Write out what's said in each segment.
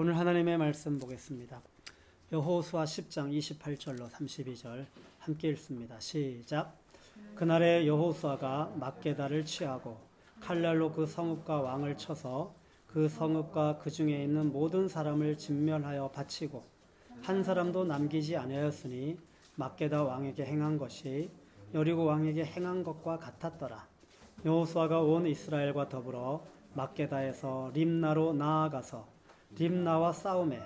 오늘 하나님의 말씀 보겠습니다. 여호수아 10장 28절로 32절 함께 읽습니다. 시작. 그날에 여호수아가 막게다를 취하고 칼날로 그 성읍과 왕을 쳐서 그 성읍과 그 중에 있는 모든 사람을 진멸하여 바치고 한 사람도 남기지 아니하였으니 막게다 왕에게 행한 것이 여리고 왕에게 행한 것과 같았더라. 여호수아가 온 이스라엘과 더불어 막게다에서 림나로 나아가서 림나와 싸움에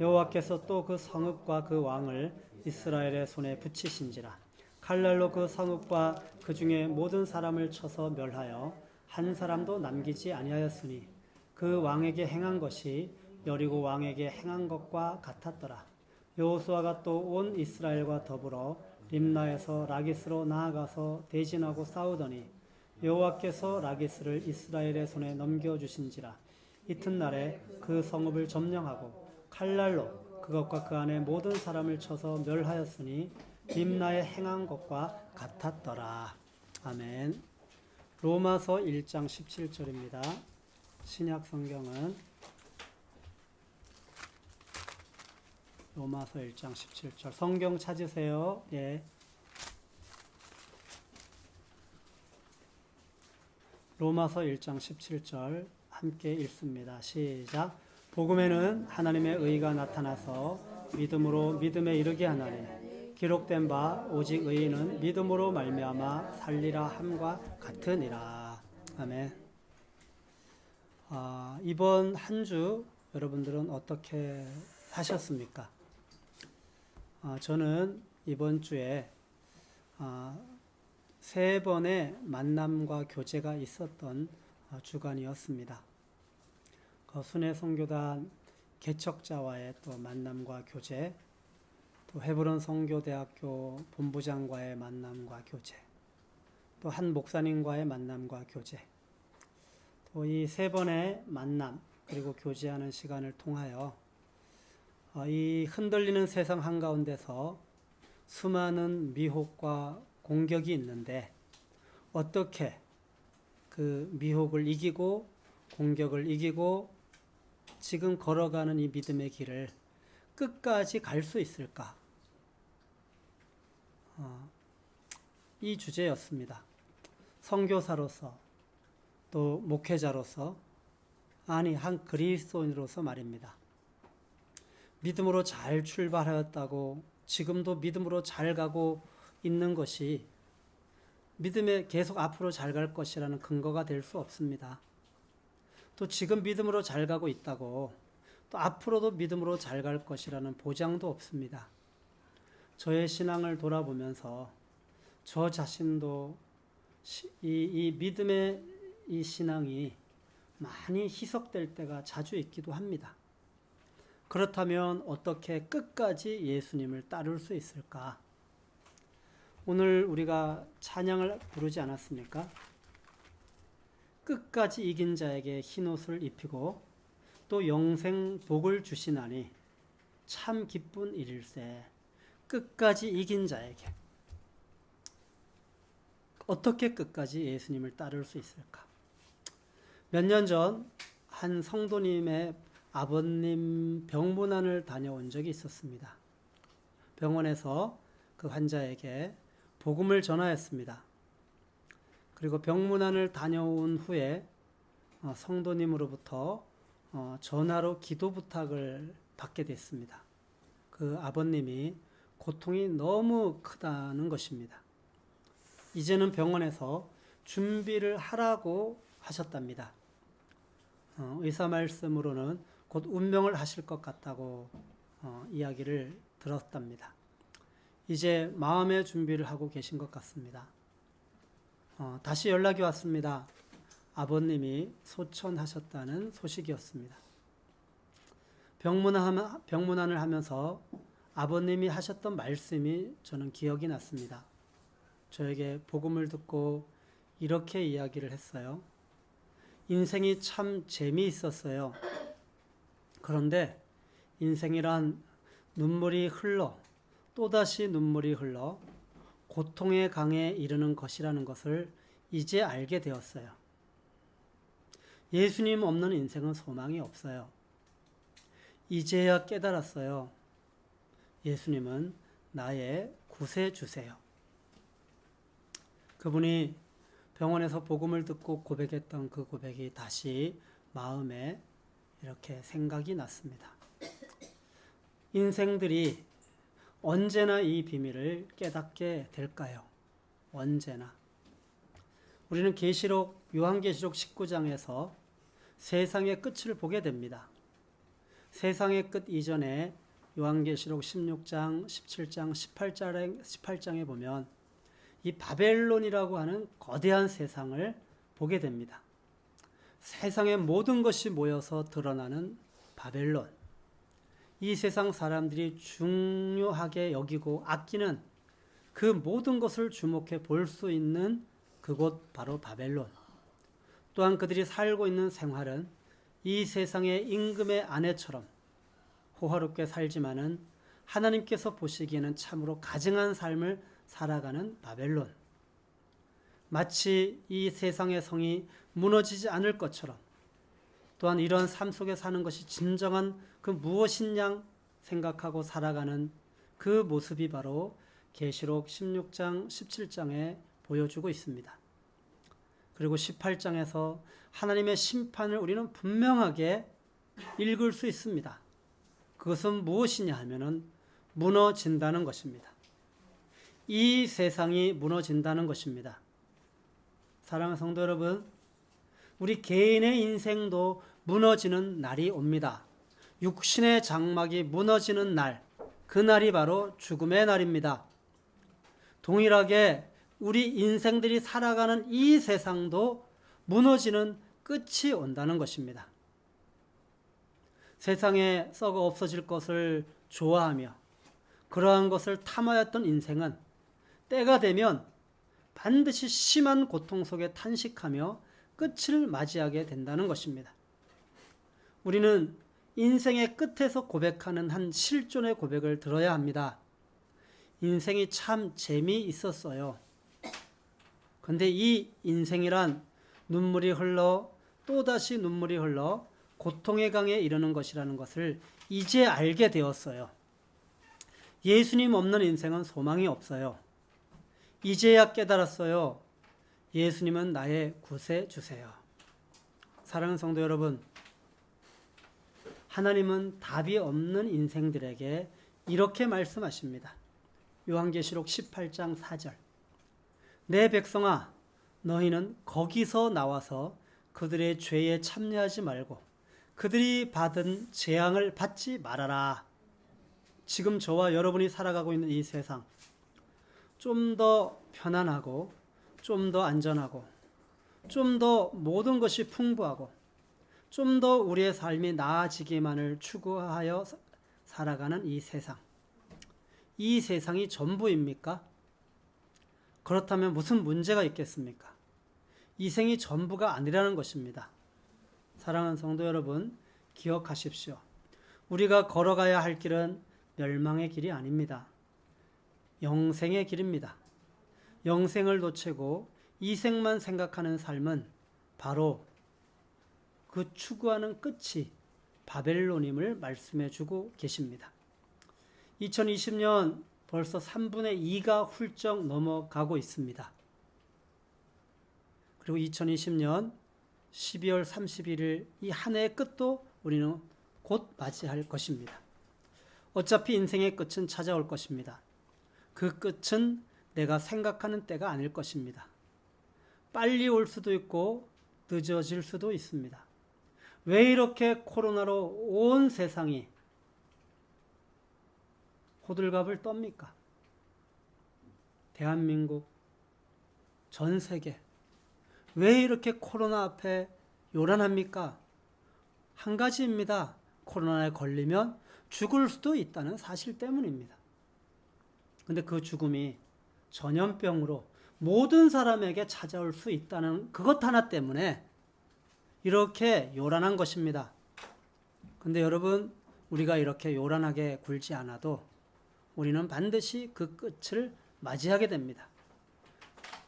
여호와께서 또 그 성읍과 그 왕을 이스라엘의 손에 붙이신지라. 칼날로 그 성읍과 그 중에 모든 사람을 쳐서 멸하여 한 사람도 남기지 아니하였으니 그 왕에게 행한 것이 여리고 왕에게 행한 것과 같았더라. 여호수아가 또 온 이스라엘과 더불어 림나에서 라기스로 나아가서 대진하고 싸우더니 여호와께서 라기스를 이스라엘의 손에 넘겨주신지라. 이튿날에 그 성읍을 점령하고 칼날로 그것과 그 안에 모든 사람을 쳐서 멸하였으니 림나에 행한 것과 같았더라. 아멘. 로마서 1장 17절입니다. 신약 성경은 로마서 1장 17절. 성경 찾으세요. 예. 로마서 1장 17절 함께 읽습니다. 시작. 복음에는 하나님의 의가 나타나서 믿음으로 믿음에 이르게 하나니 기록된 바 오직 의인은 믿음으로 말미암아 살리라 함과 같으니라. 아멘. 이번 한 주 여러분들은 어떻게 하셨습니까? 저는 이번 주에 3번의 만남과 교제가 있었던 주간이었습니다. 순회 선교단 개척자와의 또 만남과 교제, 또 헤브론 선교대학교 본부장과의 만남과 교제, 또 한 목사님과의 만남과 교제, 또 이 3번의 만남 그리고 교제하는 시간을 통하여 이 흔들리는 세상 한가운데서 수많은 미혹과 공격이 있는데 어떻게 그 미혹을 이기고 공격을 이기고 지금 걸어가는 이 믿음의 길을 끝까지 갈 수 있을까? 이 주제였습니다. 선교사로서 또 목회자로서 아니 한 그리스도인으로서 말입니다. 믿음으로 잘 출발하였다고 지금도 믿음으로 잘 가고 있는 것이 믿음에 계속 앞으로 잘 갈 것이라는 근거가 될 수 없습니다. 또 지금 믿음으로 잘 가고 있다고 또 앞으로도 믿음으로 잘 갈 것이라는 보장도 없습니다. 저의 신앙을 돌아보면서 저 자신도 이 믿음의 이 신앙이 많이 희석될 때가 자주 있기도 합니다. 그렇다면 어떻게 끝까지 예수님을 따를 수 있을까? 오늘 우리가 찬양을 부르지 않았습니까? 끝까지 이긴 자에게 흰옷을 입히고 또 영생 복을 주시나니 참 기쁜 일일세. 끝까지 이긴 자에게 어떻게 끝까지 예수님을 따를 수 있을까? 몇 년 전 한 성도님의 아버님 병문안을 다녀온 적이 있었습니다. 병원에서 그 환자에게 복음을 전하였습니다. 그리고 병문안을 다녀온 후에 성도님으로부터 전화로 기도 부탁을 받게 됐습니다. 그 아버님이 고통이 너무 크다는 것입니다. 이제는 병원에서 준비를 하라고 하셨답니다. 의사 말씀으로는 곧 운명을 하실 것 같다고 이야기를 들었답니다. 이제 마음의 준비를 하고 계신 것 같습니다. 다시 연락이 왔습니다. 아버님이 소천하셨다는 소식이었습니다. 병문안을 하면서 아버님이 하셨던 말씀이 저는 기억이 났습니다. 저에게 복음을 듣고 이렇게 이야기를 했어요. 인생이 참 재미있었어요. 그런데 인생이란 눈물이 흘러 또다시 눈물이 흘러 고통의 강에 이르는 것이라는 것을 이제 알게 되었어요. 예수님 없는 인생은 소망이 없어요. 이제야 깨달았어요. 예수님은 나의 구세주세요. 그분이 병원에서 복음을 듣고 고백했던 그 고백이 다시 마음에 이렇게 생각이 났습니다. 인생들이 언제나 이 비밀을 깨닫게 될까요? 언제나. 우리는 요한계시록 19장에서 세상의 끝을 보게 됩니다. 세상의 끝 이전에 요한계시록 16장, 17장, 18장에 보면 이 바벨론이라고 하는 거대한 세상을 보게 됩니다. 세상의 모든 것이 모여서 드러나는 바벨론. 이 세상 사람들이 중요하게 여기고 아끼는 그 모든 것을 주목해 볼 수 있는 그곳 바로 바벨론. 또한 그들이 살고 있는 생활은 이 세상의 임금의 아내처럼 호화롭게 살지만은 하나님께서 보시기에는 참으로 가증한 삶을 살아가는 바벨론. 마치 이 세상의 성이 무너지지 않을 것처럼 또한 이런 삶 속에 사는 것이 진정한 그 무엇이냐 생각하고 살아가는 그 모습이 바로 계시록 16장, 17장에 보여주고 있습니다. 그리고 18장에서 하나님의 심판을 우리는 분명하게 읽을 수 있습니다. 그것은 무엇이냐 하면은 무너진다는 것입니다. 이 세상이 무너진다는 것입니다. 사랑하는 성도 여러분, 우리 개인의 인생도 무너지는 날이 옵니다. 육신의 장막이 무너지는 날, 그 날이 바로 죽음의 날입니다. 동일하게 우리 인생들이 살아가는 이 세상도 무너지는 끝이 온다는 것입니다. 세상에 썩어 없어질 것을 좋아하며 그러한 것을 탐하였던 인생은 때가 되면 반드시 심한 고통 속에 탄식하며 끝을 맞이하게 된다는 것입니다. 우리는 인생의 끝에서 고백하는 한 실존의 고백을 들어야 합니다. 인생이 참 재미있었어요. 그런데 이 인생이란 눈물이 흘러 또다시 눈물이 흘러 고통의 강에 이르는 것이라는 것을 이제 알게 되었어요. 예수님 없는 인생은 소망이 없어요. 이제야 깨달았어요. 예수님은 나의 구세주세요. 사랑하는 성도 여러분, 하나님은 답이 없는 인생들에게 이렇게 말씀하십니다. 요한계시록 18장 4절. 내 백성아, 너희는 거기서 나와서 그들의 죄에 참여하지 말고 그들이 받은 재앙을 받지 말아라. 지금 저와 여러분이 살아가고 있는 이 세상, 좀 더 편안하고 좀 더 안전하고 좀 더 모든 것이 풍부하고 좀 더 우리의 삶이 나아지기만을 추구하여 살아가는 이 세상. 이 세상이 전부입니까? 그렇다면 무슨 문제가 있겠습니까? 이 생이 전부가 아니라는 것입니다. 사랑하는 성도 여러분, 기억하십시오. 우리가 걸어가야 할 길은 멸망의 길이 아닙니다. 영생의 길입니다. 영생을 놓치고 이 생만 생각하는 삶은 바로 그 추구하는 끝이 바벨론임을 말씀해 주고 계십니다. 2020년 벌써 3분의 2가 훌쩍 넘어가고 있습니다. 그리고 2020년 12월 31일 이 한 해의 끝도 우리는 곧 맞이할 것입니다. 어차피 인생의 끝은 찾아올 것입니다. 그 끝은 내가 생각하는 때가 아닐 것입니다. 빨리 올 수도 있고 늦어질 수도 있습니다. 왜 이렇게 코로나로 온 세상이 호들갑을 떱니까? 대한민국, 전 세계, 왜 이렇게 코로나 앞에 요란합니까? 한 가지입니다. 코로나에 걸리면 죽을 수도 있다는 사실 때문입니다. 근데 그 죽음이 전염병으로 모든 사람에게 찾아올 수 있다는 그것 하나 때문에 이렇게 요란한 것입니다. 근데 여러분, 우리가 이렇게 요란하게 굴지 않아도 우리는 반드시 그 끝을 맞이하게 됩니다.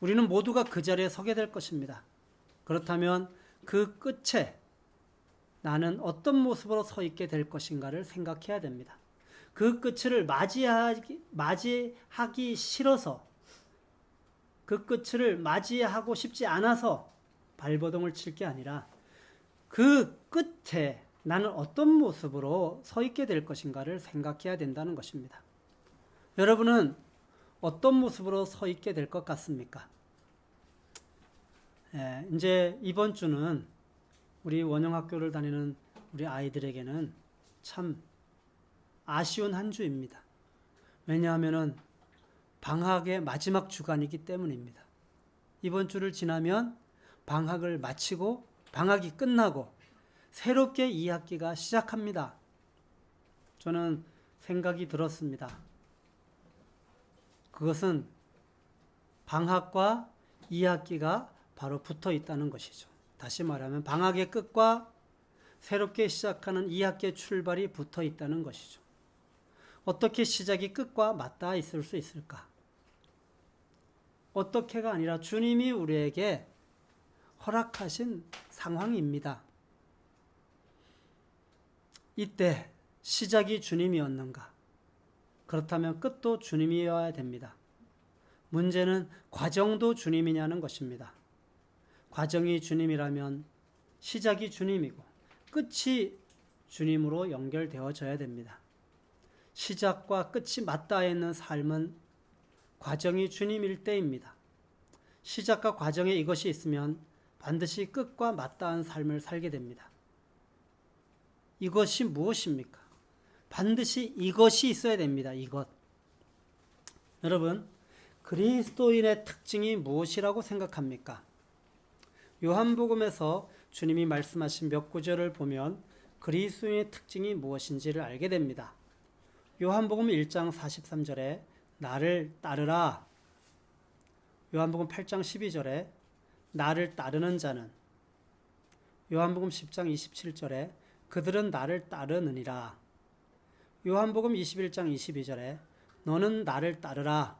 우리는 모두가 그 자리에 서게 될 것입니다. 그렇다면 그 끝에 나는 어떤 모습으로 서 있게 될 것인가를 생각해야 됩니다. 그 끝을 맞이하기 싫어서, 그 끝을 맞이하고 싶지 않아서 발버둥을 칠 게 아니라 그 끝에 나는 어떤 모습으로 서 있게 될 것인가를 생각해야 된다는 것입니다. 여러분은 어떤 모습으로 서 있게 될 것 같습니까? 이제 이번 주는 우리 원영학교를 다니는 우리 아이들에게는 참 아쉬운 한 주입니다. 왜냐하면 방학의 마지막 주간이기 때문입니다. 이번 주를 지나면 방학을 마치고 방학이 끝나고 새롭게 2학기가 시작합니다. 저는 생각이 들었습니다. 그것은 방학과 2학기가 바로 붙어 있다는 것이죠. 다시 말하면 방학의 끝과 새롭게 시작하는 2학기의 출발이 붙어 있다는 것이죠. 어떻게 시작이 끝과 맞닿아 있을 수 있을까? 어떻게가 아니라 주님이 우리에게 허락하신 상황입니다. 이때 시작이 주님이었는가? 그렇다면 끝도 주님이어야 됩니다. 문제는 과정도 주님이냐는 것입니다. 과정이 주님이라면 시작이 주님이고 끝이 주님으로 연결되어져야 됩니다. 시작과 끝이 맞닿아 있는 삶은 과정이 주님일 때입니다. 시작과 과정에 이것이 있으면 반드시 끝과 맞닿은 삶을 살게 됩니다. 이것이 무엇입니까? 반드시 이것이 있어야 됩니다. 이것. 여러분, 그리스도인의 특징이 무엇이라고 생각합니까? 요한복음에서 주님이 말씀하신 몇 구절을 보면 그리스도인의 특징이 무엇인지를 알게 됩니다. 요한복음 1장 43절에 나를 따르라. 요한복음 8장 12절에 나를 따르는 자는, 요한복음 10장 27절에 그들은 나를 따르느니라. 요한복음 21장 22절에 너는 나를 따르라.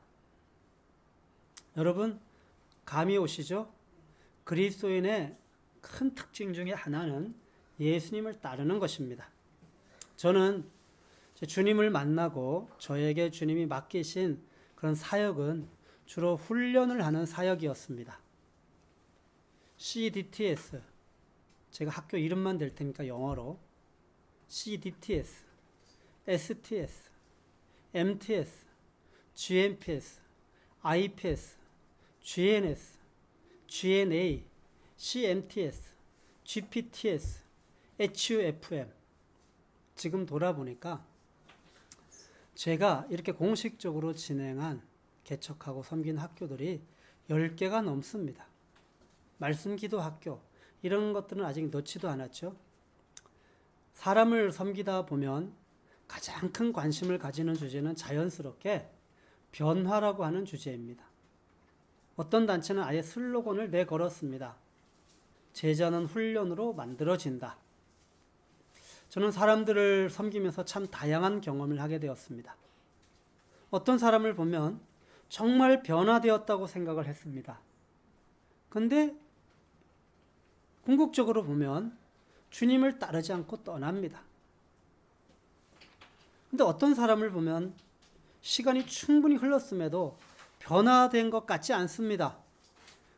여러분, 감이 오시죠? 그리스도인의 큰 특징 중에 하나는 예수님을 따르는 것입니다. 저는 주님을 만나고 저에게 주님이 맡기신 그런 사역은 주로 훈련을 하는 사역이었습니다. CDTS, 제가 학교 이름만 될 테니까 영어로 CDTS, STS, MTS, GMPS, IPS, GNS, GNA, CMTS, GPTS, HUFM. 지금 돌아보니까 제가 이렇게 공식적으로 진행한, 개척하고 섬긴 학교들이 10개가 넘습니다. 말씀기도 학교, 이런 것들은 아직 넣지도 않았죠. 사람을 섬기다 보면 가장 큰 관심을 가지는 주제는 자연스럽게 변화라고 하는 주제입니다. 어떤 단체는 아예 슬로건을 내걸었습니다. 제자는 훈련으로 만들어진다. 저는 사람들을 섬기면서 참 다양한 경험을 하게 되었습니다. 어떤 사람을 보면 정말 변화되었다고 생각을 했습니다. 근데 궁극적으로 보면 주님을 따르지 않고 떠납니다. 근데 어떤 사람을 보면 시간이 충분히 흘렀음에도 변화된 것 같지 않습니다.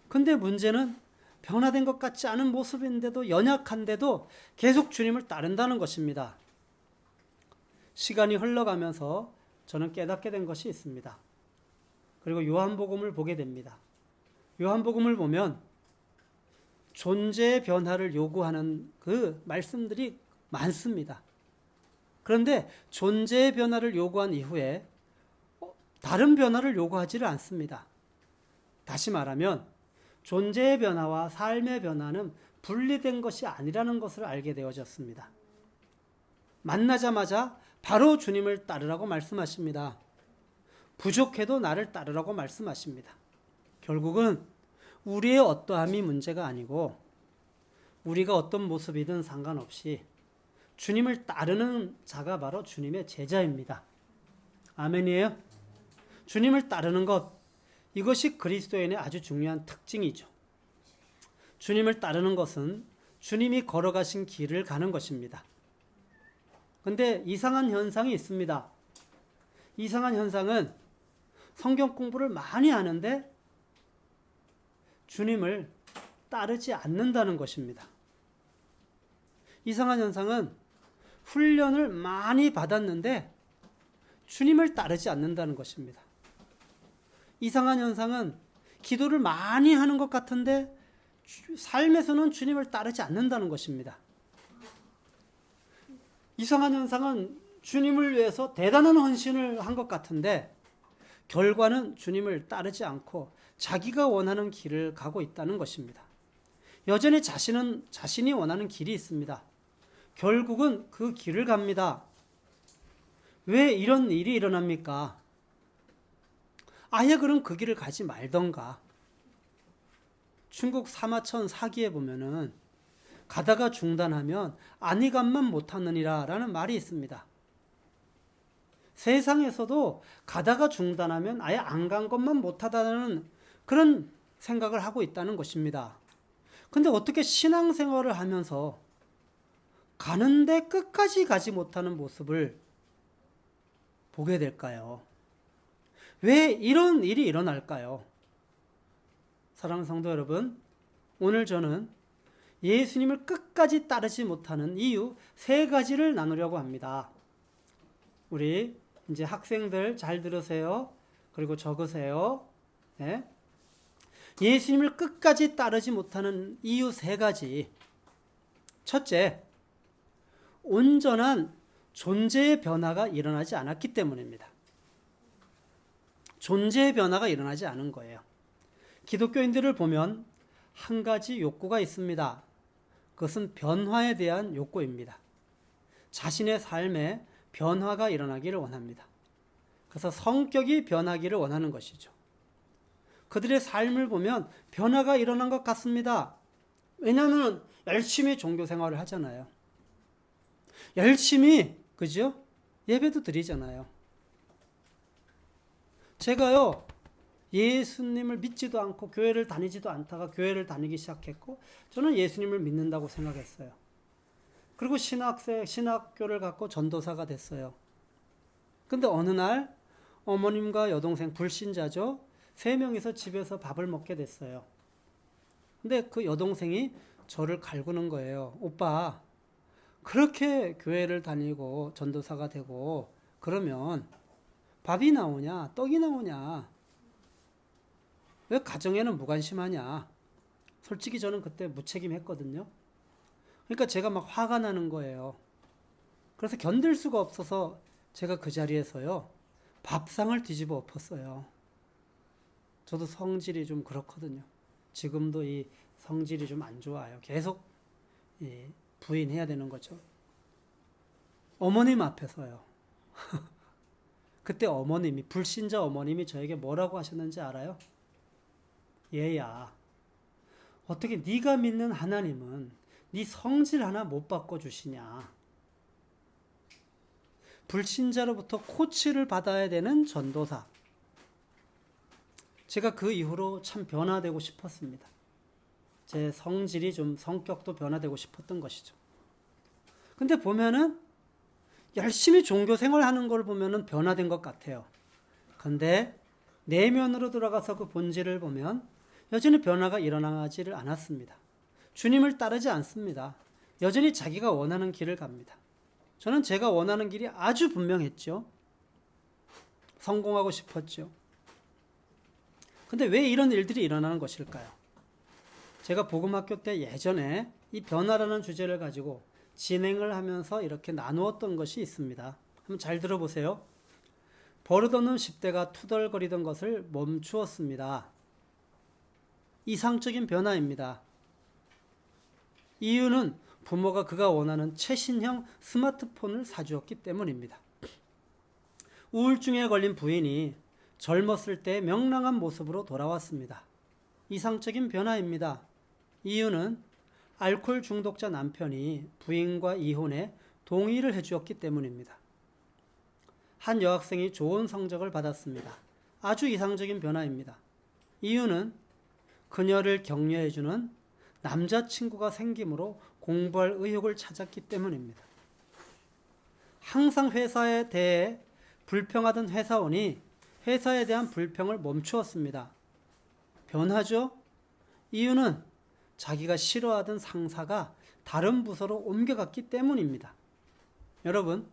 근데 문제는 변화된 것 같지 않은 모습인데도, 연약한데도 계속 주님을 따른다는 것입니다. 시간이 흘러가면서 저는 깨닫게 된 것이 있습니다. 그리고 요한복음을 보게 됩니다. 요한복음을 보면 존재의 변화를 요구하는 그 말씀들이 많습니다. 그런데 존재의 변화를 요구한 이후에 다른 변화를 요구하지를 않습니다. 다시 말하면 존재의 변화와 삶의 변화는 분리된 것이 아니라는 것을 알게 되어졌습니다. 만나자마자 바로 주님을 따르라고 말씀하십니다. 부족해도 나를 따르라고 말씀하십니다. 결국은 우리의 어떠함이 문제가 아니고 우리가 어떤 모습이든 상관없이 주님을 따르는 자가 바로 주님의 제자입니다. 아멘이에요? 주님을 따르는 것, 이것이 그리스도인의 아주 중요한 특징이죠. 주님을 따르는 것은 주님이 걸어가신 길을 가는 것입니다. 근데 이상한 현상이 있습니다. 이상한 현상은 성경 공부를 많이 하는데 주님을 따르지 않는다는 것입니다. 이상한 현상은 훈련을 많이 받았는데 주님을 따르지 않는다는 것입니다. 이상한 현상은 기도를 많이 하는 것 같은데 삶에서는 주님을 따르지 않는다는 것입니다. 이상한 현상은 주님을 위해서 대단한 헌신을 한 것 같은데 결과는 주님을 따르지 않고 자기가 원하는 길을 가고 있다는 것입니다. 여전히 자신이 원하는 길이 있습니다. 결국은 그 길을 갑니다. 왜 이런 일이 일어납니까? 아예 그럼 그 길을 가지 말던가. 중국 사마천 사기에 보면은 가다가 중단하면 안위감만 못하느니라 라는 말이 있습니다. 세상에서도 가다가 중단하면 아예 안 간 것만 못하다는 그런 생각을 하고 있다는 것입니다. 근데 어떻게 신앙생활을 하면서 가는데 끝까지 가지 못하는 모습을 보게 될까요? 왜 이런 일이 일어날까요? 사랑하는 성도 여러분, 오늘 저는 예수님을 끝까지 따르지 못하는 이유 3가지를 나누려고 합니다. 우리 이제 학생들 잘 들으세요. 그리고 적으세요. 네. 예수님을 끝까지 따르지 못하는 이유 3가지. 첫째, 온전한 존재의 변화가 일어나지 않았기 때문입니다. 존재의 변화가 일어나지 않은 거예요. 기독교인들을 보면 한 가지 욕구가 있습니다. 그것은 변화에 대한 욕구입니다. 자신의 삶에 변화가 일어나기를 원합니다. 그래서 성격이 변하기를 원하는 것이죠. 그들의 삶을 보면 변화가 일어난 것 같습니다. 왜냐하면 열심히 종교 생활을 하잖아요. 열심히, 그죠? 예배도 드리잖아요. 제가요, 예수님을 믿지도 않고 교회를 다니지도 않다가 교회를 다니기 시작했고, 저는 예수님을 믿는다고 생각했어요. 그리고 신학교를 갖고 전도사가 됐어요. 근데 어느 날 어머님과 여동생, 불신자죠? 3명이서 집에서 밥을 먹게 됐어요. 근데 그 여동생이 저를 갈구는 거예요. 오빠, 그렇게 교회를 다니고 전도사가 되고 그러면 밥이 나오냐, 떡이 나오냐, 왜 가정에는 무관심하냐. 솔직히 저는 그때 무책임했거든요. 그러니까 제가 막 화가 나는 거예요. 그래서 견딜 수가 없어서 제가 그 자리에서요, 밥상을 뒤집어 엎었어요. 저도 성질이 좀 그렇거든요. 지금도 이 성질이 좀 안 좋아요. 계속 부인해야 되는 거죠. 어머님 앞에서요. 그때 어머님이, 불신자 어머님이 저에게 뭐라고 하셨는지 알아요? 얘야, 어떻게 네가 믿는 하나님은 네 성질 하나 못 바꿔주시냐. 불신자로부터 코치를 받아야 되는 전도사. 제가 그 이후로 참 변화되고 싶었습니다. 제 성질이 좀, 성격도 변화되고 싶었던 것이죠. 근데 보면은 열심히 종교 생활하는 걸 보면은 변화된 것 같아요. 근데 내면으로 들어가서 그 본질을 보면 여전히 변화가 일어나지를 않았습니다. 주님을 따르지 않습니다. 여전히 자기가 원하는 길을 갑니다. 저는 제가 원하는 길이 아주 분명했죠. 성공하고 싶었죠. 근데 왜 이런 일들이 일어나는 것일까요? 제가 복음학교 때 예전에 이 변화라는 주제를 가지고 진행을 하면서 이렇게 나누었던 것이 있습니다. 한번 잘 들어보세요. 버릇없는 10대가 투덜거리던 것을 멈추었습니다. 이상적인 변화입니다. 이유는 부모가 그가 원하는 최신형 스마트폰을 사주었기 때문입니다. 우울증에 걸린 부인이 젊었을 때 명랑한 모습으로 돌아왔습니다. 이상적인 변화입니다. 이유는 알코올 중독자 남편이 부인과 이혼에 동의를 해주었기 때문입니다. 한 여학생이 좋은 성적을 받았습니다. 아주 이상적인 변화입니다. 이유는 그녀를 격려해주는 남자친구가 생김으로 공부할 의욕을 찾았기 때문입니다. 항상 회사에 대해 불평하던 회사원이 회사에 대한 불평을 멈추었습니다. 변하죠? 이유는 자기가 싫어하던 상사가 다른 부서로 옮겨갔기 때문입니다. 여러분,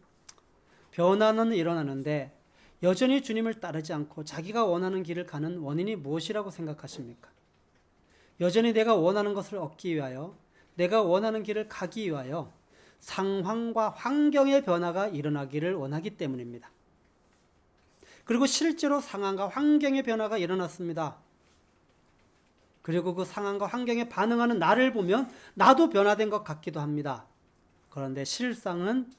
변화는 일어나는데 여전히 주님을 따르지 않고 자기가 원하는 길을 가는 원인이 무엇이라고 생각하십니까? 여전히 내가 원하는 것을 얻기 위하여, 내가 원하는 길을 가기 위하여 상황과 환경의 변화가 일어나기를 원하기 때문입니다. 그리고 실제로 상황과 환경의 변화가 일어났습니다. 그리고 그 상황과 환경에 반응하는 나를 보면 나도 변화된 것 같기도 합니다. 그런데 실상은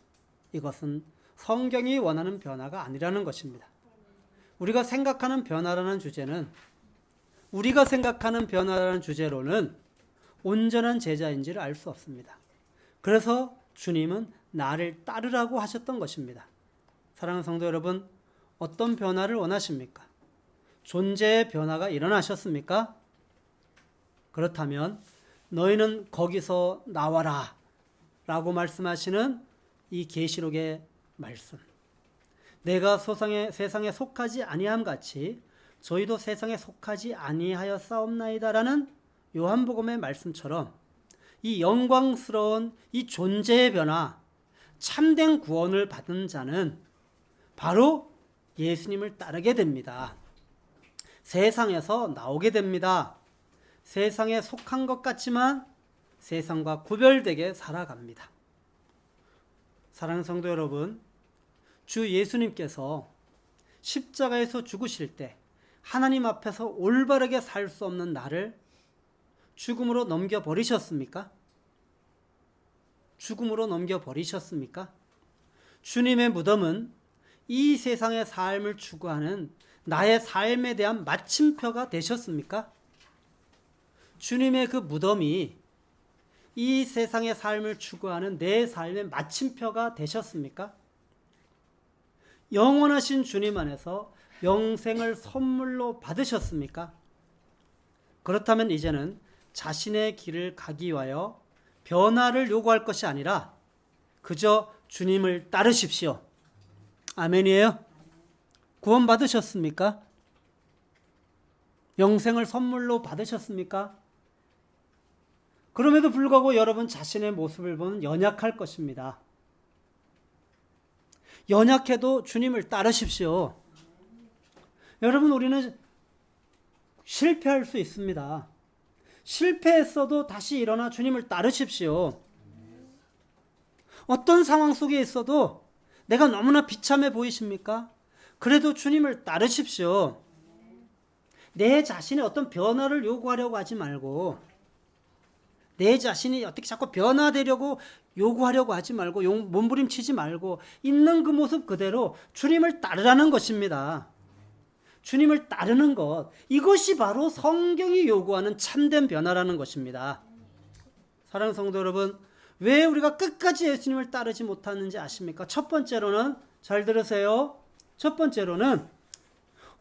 이것은 성경이 원하는 변화가 아니라는 것입니다. 우리가 생각하는 변화라는 주제로는 온전한 제자인지를 알 수 없습니다. 그래서 주님은 나를 따르라고 하셨던 것입니다. 사랑하는 성도 여러분, 어떤 변화를 원하십니까? 존재의 변화가 일어나셨습니까? 그렇다면 너희는 거기서 나와라 라고 말씀하시는 이 계시록의 말씀, 내가 세상에 속하지 아니함 같이 저희도 세상에 속하지 아니하였사옵나이다 라는 요한복음의 말씀처럼 이 영광스러운 이 존재의 변화, 참된 구원을 받은 자는 바로 예수님을 따르게 됩니다. 세상에서 나오게 됩니다. 세상에 속한 것 같지만 세상과 구별되게 살아갑니다. 사랑하는 성도 여러분, 주 예수님께서 십자가에서 죽으실 때 하나님 앞에서 올바르게 살 수 없는 나를 죽음으로 넘겨버리셨습니까? 죽음으로 넘겨버리셨습니까? 주님의 무덤은 이 세상의 삶을 추구하는 나의 삶에 대한 마침표가 되셨습니까? 주님의 그 무덤이 이 세상의 삶을 추구하는 내 삶의 마침표가 되셨습니까? 영원하신 주님 안에서 영생을 선물로 받으셨습니까? 그렇다면 이제는 자신의 길을 가기 위하여 변화를 요구할 것이 아니라 그저 주님을 따르십시오. 아멘이에요? 구원 받으셨습니까? 영생을 선물로 받으셨습니까? 그럼에도 불구하고 여러분 자신의 모습을 보면 연약할 것입니다. 연약해도 주님을 따르십시오. 여러분, 우리는 실패할 수 있습니다. 실패했어도 다시 일어나 주님을 따르십시오. 어떤 상황 속에 있어도 내가 너무나 비참해 보이십니까? 그래도 주님을 따르십시오. 내 자신의 어떤 변화를 요구하려고 하지 말고, 내 자신이 어떻게 자꾸 변화되려고 요구하려고 하지 말고, 몸부림치지 말고 있는 그 모습 그대로 주님을 따르라는 것입니다. 주님을 따르는 것, 이것이 바로 성경이 요구하는 참된 변화라는 것입니다. 사랑하는 성도 여러분, 왜 우리가 끝까지 예수님을 따르지 못하는지 아십니까? 첫 번째로는, 잘 들으세요. 첫 번째로는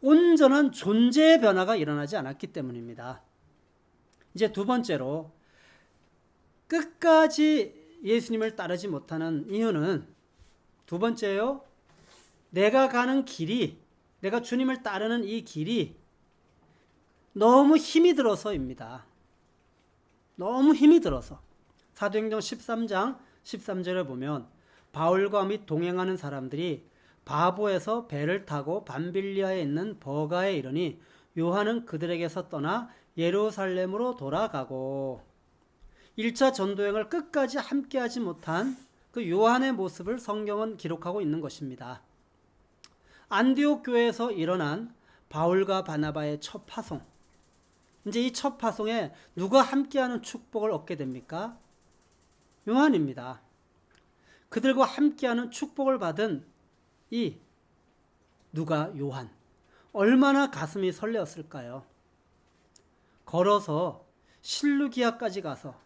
온전한 존재의 변화가 일어나지 않았기 때문입니다. 이제 두 번째로, 끝까지 예수님을 따르지 못하는 이유는, 두 번째요, 내가 가는 길이, 내가 주님을 따르는 이 길이 너무 힘이 들어서입니다. 너무 힘이 들어서. 사도행전 13장 13절에 보면 바울과 및 동행하는 사람들이 바보에서 배를 타고 밤빌리아에 있는 버가에 이르니 요한은 그들에게서 떠나 예루살렘으로 돌아가고, 1차 전도여행을 끝까지 함께하지 못한 그 요한의 모습을 성경은 기록하고 있는 것입니다. 안디옥 교회에서 일어난 바울과 바나바의 첫 파송. 이제 이 첫 파송에 누가 함께하는 축복을 얻게 됩니까? 요한입니다. 그들과 함께하는 축복을 받은 이 누가 요한. 얼마나 가슴이 설레었을까요? 걸어서 실루기아까지 가서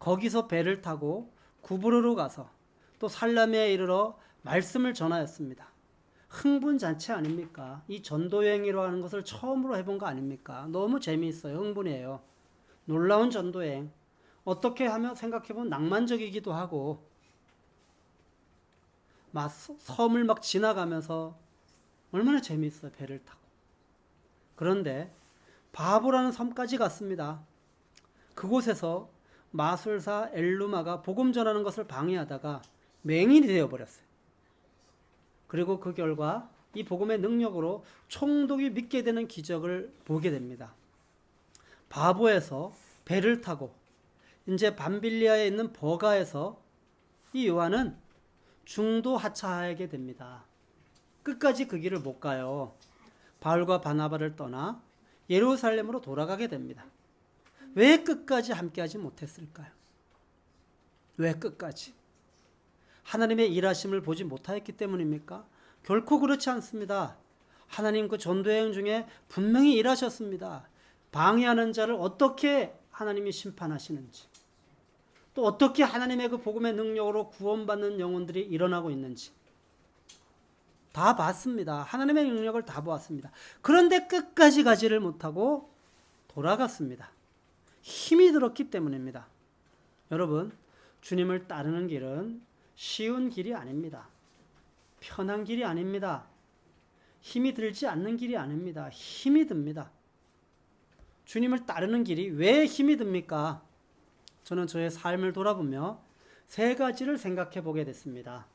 거기서 배를 타고 구브로로 가서 또 살라미에 이르러 말씀을 전하였습니다. 흥분잔치 아닙니까? 이 전도여행이라고 하는 것을 처음으로 해본 거 아닙니까? 너무 재미있어요. 흥분해요. 놀라운 전도여행. 어떻게 하면 생각해보면 낭만적이기도 하고 막 섬을 막 지나가면서 얼마나 재미있어요. 배를 타고. 그런데 바보라는 섬까지 갔습니다. 그곳에서 마술사 엘루마가 복음 전하는 것을 방해하다가 맹인이 되어버렸어요. 그리고 그 결과 이 복음의 능력으로 총독이 믿게 되는 기적을 보게 됩니다. 바보에서 배를 타고 이제 밤빌리아에 있는 버가에서 이 요한은 중도 하차하게 됩니다. 끝까지 그 길을 못 가요. 바울과 바나바를 떠나 예루살렘으로 돌아가게 됩니다. 왜 끝까지 함께하지 못했을까요? 왜 끝까지? 하나님의 일하심을 보지 못하였기 때문입니까? 결코 그렇지 않습니다. 하나님 그 전도여행 중에 분명히 일하셨습니다. 방해하는 자를 어떻게 하나님이 심판하시는지, 또 어떻게 하나님의 그 복음의 능력으로 구원받는 영혼들이 일어나고 있는지 다 봤습니다. 하나님의 능력을 다 보았습니다. 그런데 끝까지 가지를 못하고 돌아갔습니다. 힘이 들었기 때문입니다. 여러분, 주님을 따르는 길은 쉬운 길이 아닙니다. 편한 길이 아닙니다. 힘이 들지 않는 길이 아닙니다. 힘이 듭니다. 주님을 따르는 길이 왜 힘이 듭니까? 저는 저의 삶을 돌아보며 세 가지를 생각해 보게 됐습니다.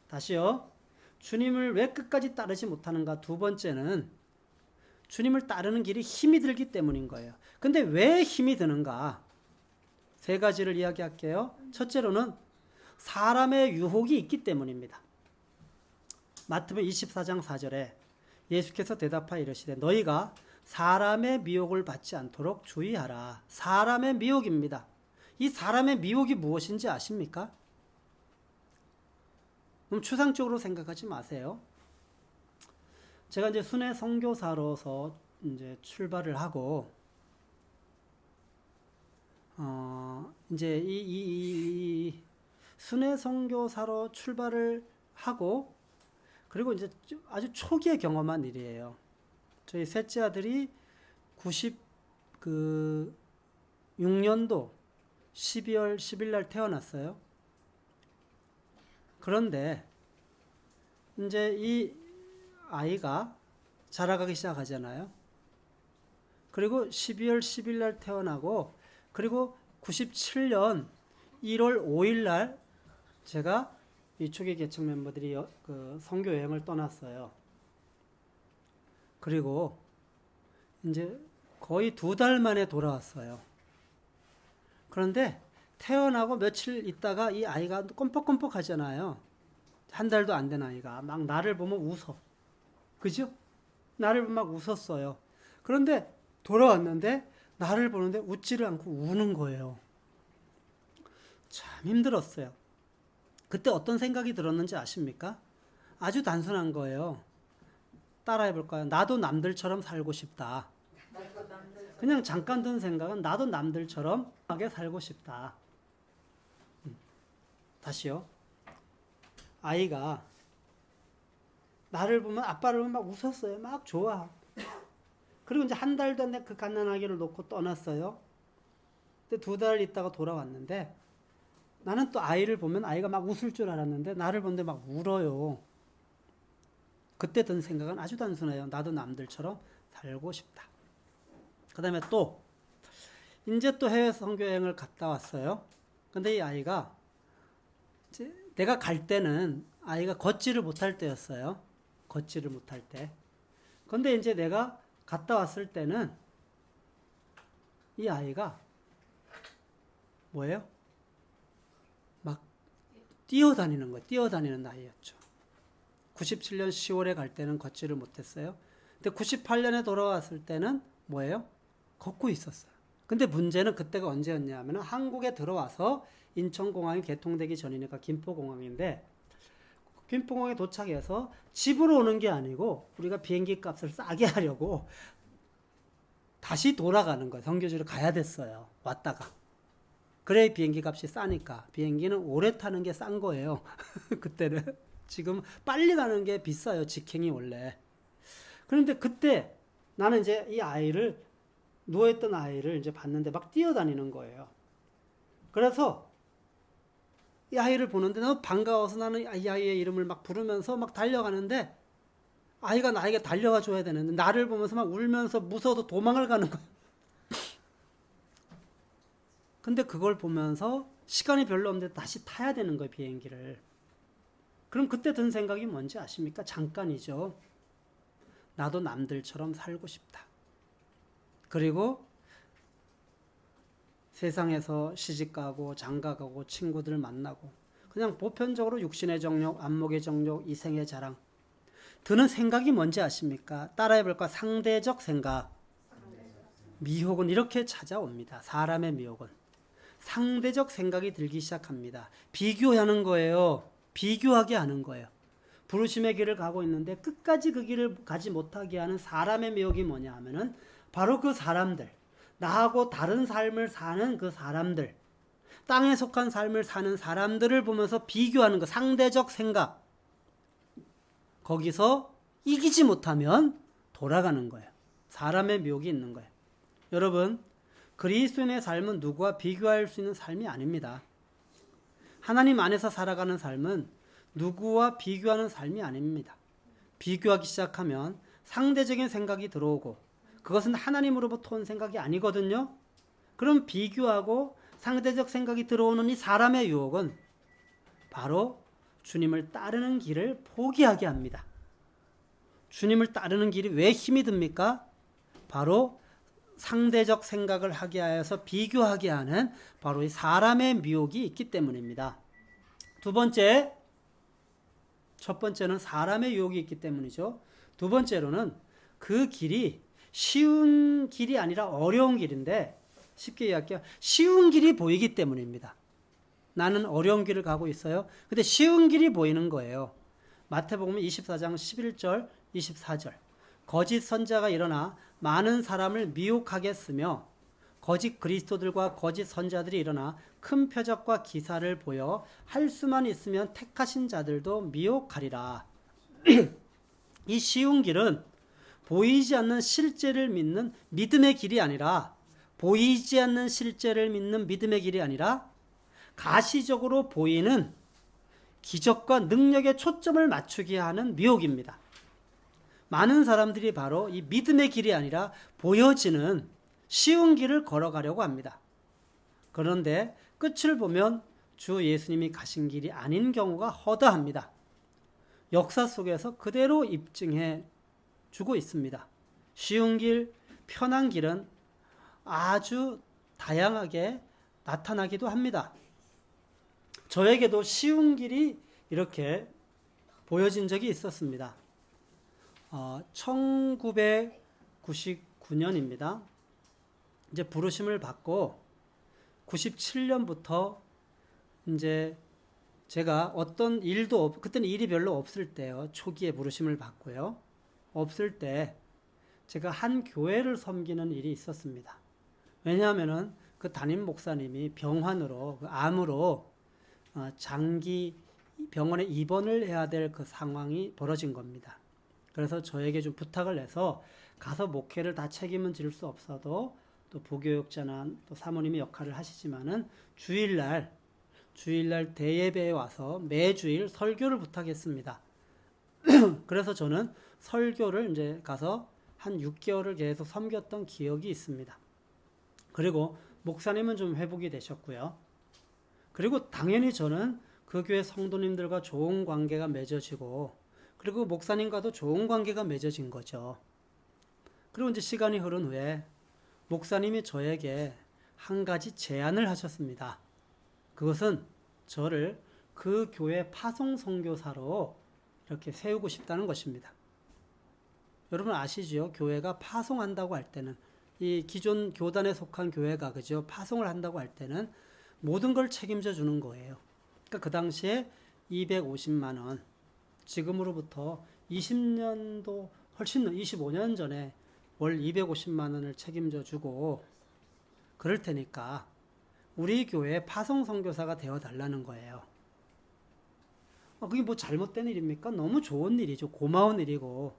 다시요. 주님을 왜 끝까지 따르지 못하는가? 두 번째는 주님을 따르는 길이 힘이 들기 때문인 거예요. 근데 왜 힘이 드는가? 세 가지를 이야기할게요. 첫째로는 사람의 유혹이 있기 때문입니다. 마태복음 24장 4절에 예수께서 대답하여 이르시되 너희가 사람의 미혹을 받지 않도록 주의하라. 사람의 미혹입니다. 이 사람의 미혹이 무엇인지 아십니까? 그럼 추상적으로 생각하지 마세요. 제가 이제 순회 선교사로서 이제 출발을 하고, 이제 이 순회 선교사로 출발을 하고, 그리고 이제 아주 초기에 경험한 일이에요. 저희 셋째 아들이 96년도 12월 10일 날 태어났어요. 그런데 이제 이 아이가 자라가기 시작하잖아요. 그리고 12월 10일 날 태어나고, 그리고 97년 1월 5일 날 제가 이 초기 개척 멤버들이 그 선교 여행을 떠났어요. 그리고 이제 거의 2달 만에 돌아왔어요. 그런데 태어나고 며칠 있다가 이 아이가 껌뻑껌뻑 하잖아요. 한 달도 안 된 아이가 막 나를 보면 웃어. 그죠? 나를 보면 막 웃었어요. 그런데 돌아왔는데 나를 보는데 웃지를 않고 우는 거예요. 참 힘들었어요. 그때 어떤 생각이 들었는지 아십니까? 아주 단순한 거예요. 따라해 볼까요? 나도 남들처럼 살고 싶다. 그냥 잠깐 든 생각은 나도 남들처럼 하게 살고 싶다. 다시요. 아이가 나를 보면, 아빠를 보면 막 웃었어요. 막 좋아. 그리고 이제 한 달도 안 된 그 갓난아기를 놓고 떠났어요. 근데 2달 있다가 돌아왔는데 나는 또 아이를 보면 아이가 막 웃을 줄 알았는데 나를 보는데 막 울어요. 그때 든 생각은 아주 단순해요. 나도 남들처럼 살고 싶다. 그 다음에 또 이제 또 해외 선교여행을 갔다 왔어요. 근데 이 아이가 이제 내가 갈 때는 아이가 걷지를 못할 때였어요. 걷지를 못할 때. 근데 이제 내가 갔다 왔을 때는 이 아이가 뭐예요? 막 뛰어다니는 거예요. 뛰어다니는 나이였죠. 97년 10월에 갈 때는 걷지를 못했어요. 근데 98년에 돌아왔을 때는 뭐예요? 걷고 있었어요. 근데 문제는 그때가 언제였냐면 한국에 들어와서 인천공항이 개통되기 전이니까 김포공항인데, 김포공항에 도착해서 집으로 오는 게 아니고 우리가 비행기 값을 싸게 하려고 다시 돌아가는 거예요. 선교지로 가야 됐어요. 왔다가. 그래 비행기 값이 싸니까. 비행기는 오래 타는 게 싼 거예요. 그때는. 지금 빨리 가는 게 비싸요. 직행이 원래. 그런데 그때 나는 이제 이 아이를, 누워있던 아이를 이제 봤는데 막 뛰어다니는 거예요. 그래서 이 아이를 보는데 너무 반가워서 나는 이 아이의 이름을 막 부르면서 막 달려가는데 아이가 나에게 달려와 줘야 되는데 나를 보면서 막 울면서 무서워서 도망을 가는 거예요. 근데 그걸 보면서 시간이 별로 없는데 다시 타야 되는 거예요, 비행기를. 그럼 그때 든 생각이 뭔지 아십니까? 잠깐이죠. 나도 남들처럼 살고 싶다. 그리고 세상에서 시집가고 장가가고 친구들 만나고 그냥 보편적으로 육신의 정욕, 안목의 정욕, 이생의 자랑 드는 생각이 뭔지 아십니까? 따라해볼까? 상대적 생각. 미혹은 이렇게 찾아옵니다. 사람의 미혹은. 상대적 생각이 들기 시작합니다. 비교하는 거예요. 비교하게 하는 거예요. 부르심의 길을 가고 있는데 끝까지 그 길을 가지 못하게 하는 사람의 미혹이 뭐냐 하면은 바로 그 사람들, 나하고 다른 삶을 사는 그 사람들, 땅에 속한 삶을 사는 사람들을 보면서 비교하는 거, 상대적 생각. 거기서 이기지 못하면 돌아가는 거예요. 사람의 미혹이 있는 거예요. 여러분, 그리스도인의 삶은 누구와 비교할 수 있는 삶이 아닙니다. 하나님 안에서 살아가는 삶은 누구와 비교하는 삶이 아닙니다. 비교하기 시작하면 상대적인 생각이 들어오고 그것은 하나님으로부터 온 생각이 아니거든요. 그럼 비교하고 상대적 생각이 들어오는 이 사람의 유혹은 바로 주님을 따르는 길을 포기하게 합니다. 주님을 따르는 길이 왜 힘이 듭니까? 바로 상대적 생각을 하게 하여서 비교하게 하는 바로 이 사람의 미혹이 있기 때문입니다. 두 번째, 첫 번째는 사람의 유혹이 있기 때문이죠. 두 번째로는 그 길이 쉬운 길이 아니라 어려운 길인데 쉽게 이야기할게요. 쉬운 길이 보이기 때문입니다. 나는 어려운 길을 가고 있어요. 근데 쉬운 길이 보이는 거예요. 마태복음 24장 11절, 24절. 거짓 선자가 일어나 많은 사람을 미혹하겠으며 거짓 그리스도들과 거짓 선자들이 일어나 큰 표적과 기사를 보여 할 수만 있으면 택하신 자들도 미혹하리라. 이 쉬운 길은 보이지 않는 실제를 믿는 믿음의 길이 아니라 보이지 않는 실제를 믿는 믿음의 길이 아니라 가시적으로 보이는 기적과 능력에 초점을 맞추게 하는 미혹입니다. 많은 사람들이 바로 이 믿음의 길이 아니라 보여지는 쉬운 길을 걸어가려고 합니다. 그런데 끝을 보면 주 예수님이 가신 길이 아닌 경우가 허다합니다. 역사 속에서 그대로 입증해 주고 있습니다. 쉬운 길, 편한 길은 아주 다양하게 나타나기도 합니다. 저에게도 쉬운 길이 이렇게 보여진 적이 있었습니다. 1999년입니다. 이제 부르심을 받고 97년부터 이제 제가 어떤 일도 그때는 일이 별로 없을 때요. 초기에 부르심을 받고요. 없을 때 제가 한 교회를 섬기는 일이 있었습니다. 왜냐하면은 그 담임 목사님이 병환으로 그 암으로 장기 병원에 입원을 해야 될 그 상황이 벌어진 겁니다. 그래서 저에게 좀 부탁을 해서 가서 목회를 다 책임은 질 수 없어도 또 부교육자나 또 사모님이 역할을 하시지만은 주일날 대예배에 와서 매주일 설교를 부탁했습니다. 그래서 저는 설교를 이제 가서 한 6개월을 계속 섬겼던 기억이 있습니다. 그리고 목사님은 좀 회복이 되셨고요. 그리고 당연히 저는 그 교회 성도님들과 좋은 관계가 맺어지고 그리고 목사님과도 좋은 관계가 맺어진 거죠. 그리고 이제 시간이 흐른 후에 목사님이 저에게 한 가지 제안을 하셨습니다. 그것은 저를 그 교회 파송 선교사로 이렇게 세우고 싶다는 것입니다. 여러분 아시죠? 교회가 파송한다고 할 때는 이 기존 교단에 속한 교회가 그죠? 파송을 한다고 할 때는 모든 걸 책임져 주는 거예요. 그러니까 그 당시에 250만 원, 지금으로부터 20년도 훨씬 25년 전에 월 250만 원을 책임져 주고 그럴 테니까 우리 교회 파송 선교사가 되어 달라는 거예요. 그게 뭐 잘못된 일입니까? 너무 좋은 일이죠. 고마운 일이고.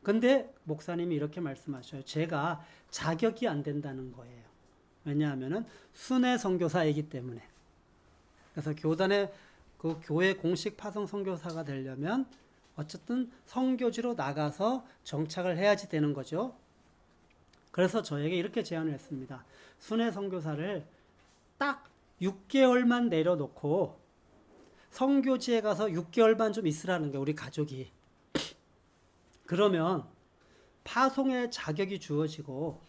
근데 목사님이 이렇게 말씀하셔요. 제가 자격이 안 된다는 거예요. 왜냐하면은 순회 선교사이기 때문에. 그래서 교단의 그 교회 공식 파송 선교사가 되려면 어쨌든 선교지로 나가서 정착을 해야지 되는 거죠. 그래서 저에게 이렇게 제안을 했습니다. 순회 선교사를 딱 6개월만 내려놓고 선교지에 가서 6개월만 좀 있으라는 게 우리 가족이. 그러면 파송의 자격이 주어지고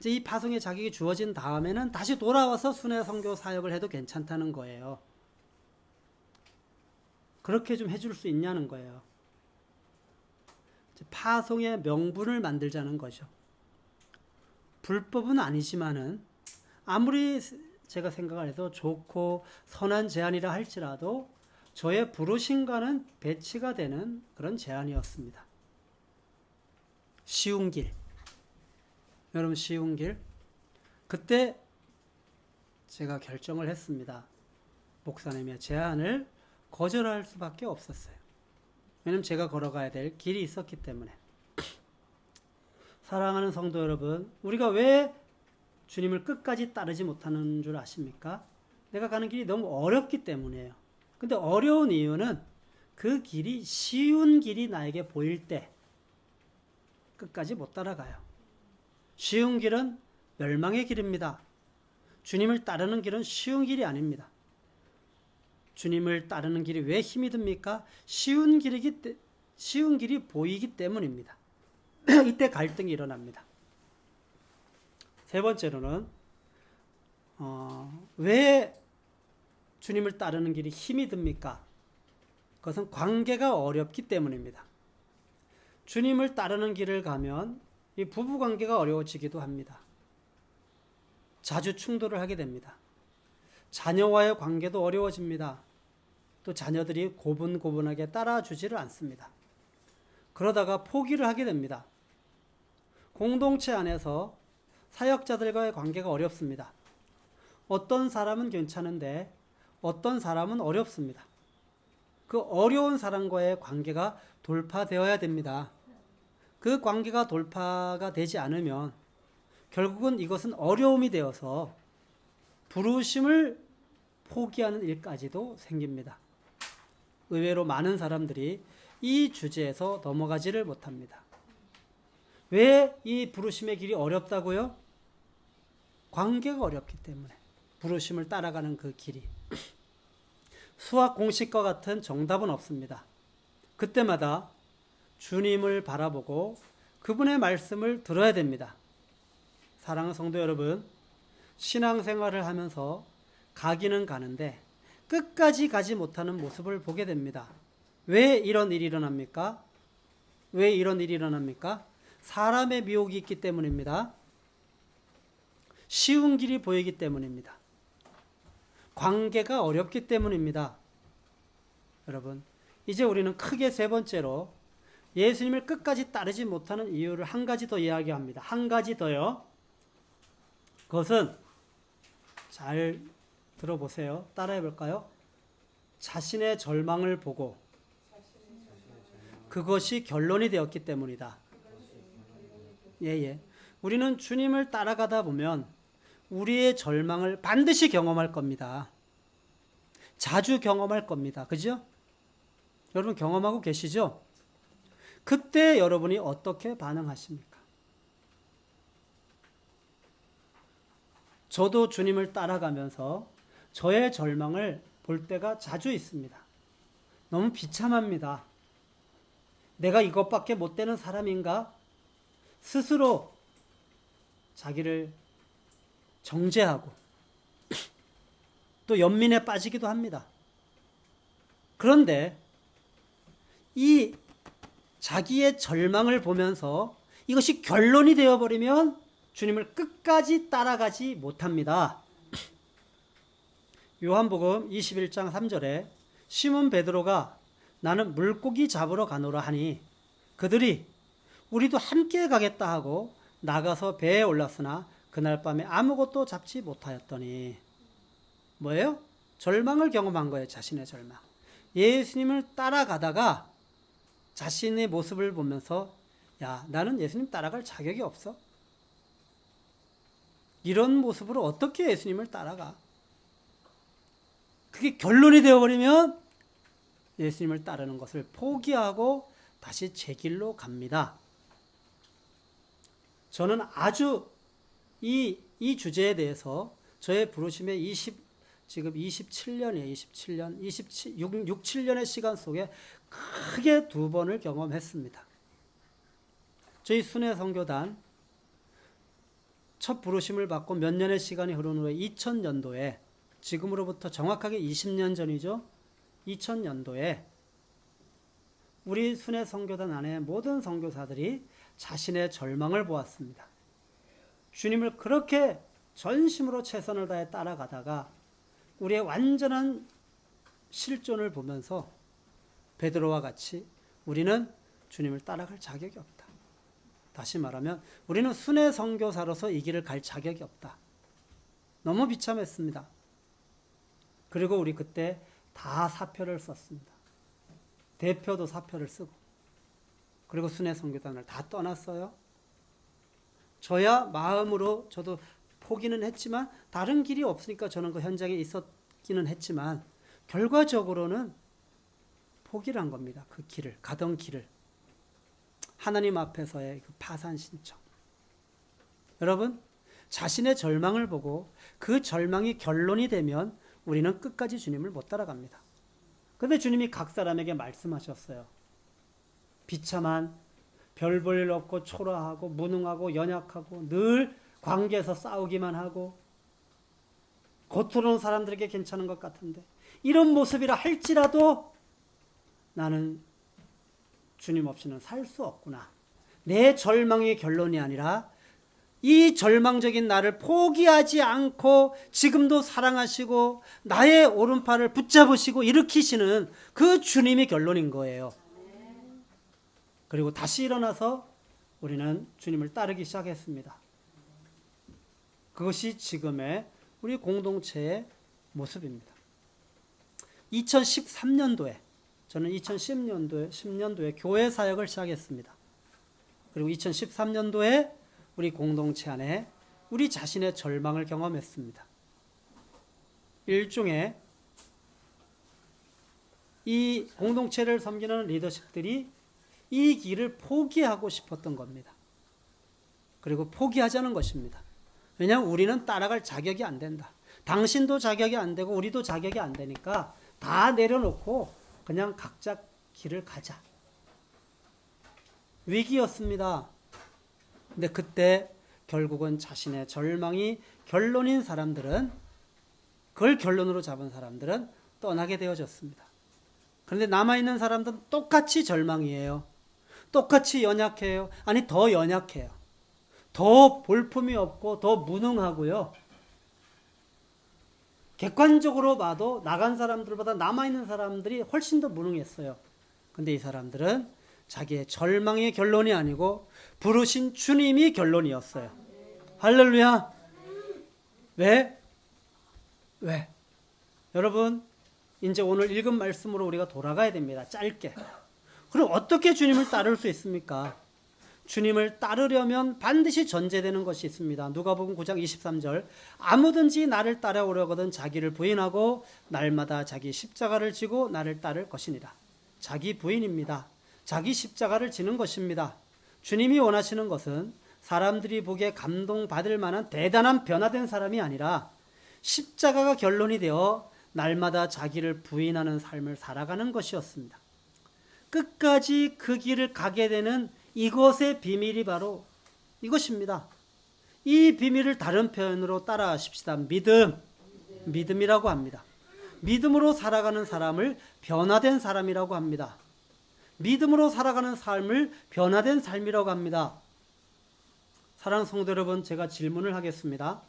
이제 이 파송의 자격이 주어진 다음에는 다시 돌아와서 순회 선교 사역을 해도 괜찮다는 거예요. 그렇게 좀 해줄 수 있냐는 거예요. 파송의 명분을 만들자는 거죠. 불법은 아니지만은 아무리 제가 생각을 해도 좋고 선한 제안이라 할지라도 저의 부르심과는 배치가 되는 그런 제안이었습니다. 쉬운 길. 여러분 쉬운 길. 그때 제가 결정을 했습니다. 목사님의 제안을 거절할 수밖에 없었어요. 왜냐면 제가 걸어가야 될 길이 있었기 때문에. 사랑하는 성도 여러분, 우리가 왜 주님을 끝까지 따르지 못하는 줄 아십니까? 내가 가는 길이 너무 어렵기 때문이에요. 근데 어려운 이유는 그 길이 쉬운 길이 나에게 보일 때 끝까지 못 따라가요. 쉬운 길은 멸망의 길입니다. 주님을 따르는 길은 쉬운 길이 아닙니다. 주님을 따르는 길이 왜 힘이 듭니까? 쉬운 길이 보이기 때문입니다. 이때 갈등이 일어납니다. 세 번째로는 왜 주님을 따르는 길이 힘이 듭니까? 그것은 관계가 어렵기 때문입니다. 주님을 따르는 길을 가면 이 부부 관계가 어려워지기도 합니다. 자주 충돌을 하게 됩니다. 자녀와의 관계도 어려워집니다. 또 자녀들이 고분고분하게 따라주지를 않습니다. 그러다가 포기를 하게 됩니다. 공동체 안에서 사역자들과의 관계가 어렵습니다. 어떤 사람은 괜찮은데 어떤 사람은 어렵습니다. 그 어려운 사람과의 관계가 돌파되어야 됩니다. 그 관계가 돌파가 되지 않으면 결국은 이것은 어려움이 되어서 부르심을 포기하는 일까지도 생깁니다. 의외로 많은 사람들이 이 주제에서 넘어가지를 못합니다. 왜 이 부르심의 길이 어렵다고요? 관계가 어렵기 때문에. 부르심을 따라가는 그 길이. 수학 공식과 같은 정답은 없습니다. 그때마다 주님을 바라보고 그분의 말씀을 들어야 됩니다. 사랑하는 성도 여러분, 신앙생활을 하면서 가기는 가는데 끝까지 가지 못하는 모습을 보게 됩니다. 왜 이런 일이 일어납니까? 왜 이런 일이 일어납니까? 사람의 미혹이 있기 때문입니다. 쉬운 길이 보이기 때문입니다. 관계가 어렵기 때문입니다. 여러분, 이제 우리는 크게 세 번째로 예수님을 끝까지 따르지 못하는 이유를 한 가지 더 이야기합니다. 한 가지 더요. 그것은 잘 들어보세요. 따라해 볼까요? 자신의 절망을 보고 그것이 결론이 되었기 때문이다. 예. 우리는 주님을 따라가다 보면 우리의 절망을 반드시 경험할 겁니다. 자주 경험할 겁니다. 그죠? 여러분 경험하고 계시죠? 그때 여러분이 어떻게 반응하십니까? 저도 주님을 따라가면서 저의 절망을 볼 때가 자주 있습니다. 너무 비참합니다. 내가 이것밖에 못 되는 사람인가? 스스로 자기를 정죄하고 또 연민에 빠지기도 합니다. 그런데 이 자기의 절망을 보면서 이것이 결론이 되어버리면 주님을 끝까지 따라가지 못합니다. 요한복음 21장 3절에 시몬 베드로가 나는 물고기 잡으러 가노라 하니 그들이 우리도 함께 가겠다 하고 나가서 배에 올랐으나 그날 밤에 아무것도 잡지 못하였더니 뭐예요? 절망을 경험한 거예요. 자신의 절망. 예수님을 따라가다가 자신의 모습을 보면서 야, 나는 예수님 따라갈 자격이 없어. 이런 모습으로 어떻게 예수님을 따라가? 그게 결론이 되어버리면 예수님을 따르는 것을 포기하고 다시 제 길로 갑니다. 저는 아주 이 주제에 대해서 저의 부르심의 지금 27년이에요. 6, 7년의 시간 속에 크게 2번을 경험했습니다. 저희 순회 선교단 첫 부르심을 받고 몇 년의 시간이 흐른 후에 2000년도에 지금으로부터 정확하게 20년 전이죠. 2000년도에 우리 순회 선교단 안에 모든 선교사들이 자신의 절망을 보았습니다. 주님을 그렇게 전심으로 최선을 다해 따라가다가 우리의 완전한 실존을 보면서 베드로와 같이 우리는 주님을 따라갈 자격이 없다. 다시 말하면 우리는 순회 선교사로서 이 길을 갈 자격이 없다. 너무 비참했습니다. 그리고 우리 그때 다 사표를 썼습니다. 대표도 사표를 쓰고 그리고 순회 선교단을 다 떠났어요. 저야 마음으로 저도 포기는 했지만 다른 길이 없으니까 저는 그 현장에 있었기는 했지만 결과적으로는 포기를 한 겁니다. 그 길을, 가던 길을. 하나님 앞에서의 그 파산 신청. 여러분, 자신의 절망을 보고 그 절망이 결론이 되면 우리는 끝까지 주님을 못 따라갑니다. 그런데 주님이 각 사람에게 말씀하셨어요. 비참한, 별 볼 일 없고 초라하고 무능하고 연약하고 늘 관계에서 싸우기만 하고 겉으로는 사람들에게 괜찮은 것 같은데 이런 모습이라 할지라도 나는 주님 없이는 살 수 없구나. 내 절망의 결론이 아니라 이 절망적인 나를 포기하지 않고 지금도 사랑하시고 나의 오른팔을 붙잡으시고 일으키시는 그 주님이 결론인 거예요. 그리고 다시 일어나서 우리는 주님을 따르기 시작했습니다. 그것이 지금의 우리 공동체의 모습입니다. 2013년도에 저는 2010년도에 교회 사역을 시작했습니다. 그리고 2013년도에 우리 공동체 안에 우리 자신의 절망을 경험했습니다. 일종의 이 공동체를 섬기는 리더십들이 이 길을 포기하고 싶었던 겁니다. 그리고 포기하자는 것입니다. 왜냐하면 우리는 따라갈 자격이 안 된다. 당신도 자격이 안 되고 우리도 자격이 안 되니까 다 내려놓고 그냥 각자 길을 가자. 위기였습니다. 근데 그때 결국은 자신의 절망이 결론인 사람들은, 그걸 결론으로 잡은 사람들은 떠나게 되어졌습니다. 그런데 남아있는 사람들은 똑같이 절망이에요. 똑같이 연약해요. 아니, 더 연약해요. 더 볼품이 없고 더 무능하고요. 객관적으로 봐도 나간 사람들보다 남아있는 사람들이 훨씬 더 무능했어요. 근데 이 사람들은 자기의 절망의 결론이 아니고 부르신 주님이 결론이었어요. 할렐루야. 왜? 여러분, 이제 오늘 읽은 말씀으로 우리가 돌아가야 됩니다. 짧게. 그럼 어떻게 주님을 따를 수 있습니까? 주님을 따르려면 반드시 전제되는 것이 있습니다. 누가복음 9장 23절 아무든지 나를 따라오려거든 자기를 부인하고 날마다 자기 십자가를 지고 나를 따를 것이니라. 자기 부인입니다. 자기 십자가를 지는 것입니다. 주님이 원하시는 것은 사람들이 보기에 감동받을 만한 대단한 변화된 사람이 아니라 십자가가 결론이 되어 날마다 자기를 부인하는 삶을 살아가는 것이었습니다. 끝까지 그 길을 가게 되는 이것의 비밀이 바로 이것입니다. 이 비밀을 다른 표현으로 따라하십시다. 믿음이라고 합니다. 믿음으로 살아가는 사람을 변화된 사람이라고 합니다. 믿음으로 살아가는 삶을 변화된 삶이라고 합니다. 사랑하는 성도 여러분, 제가 질문을 하겠습니다.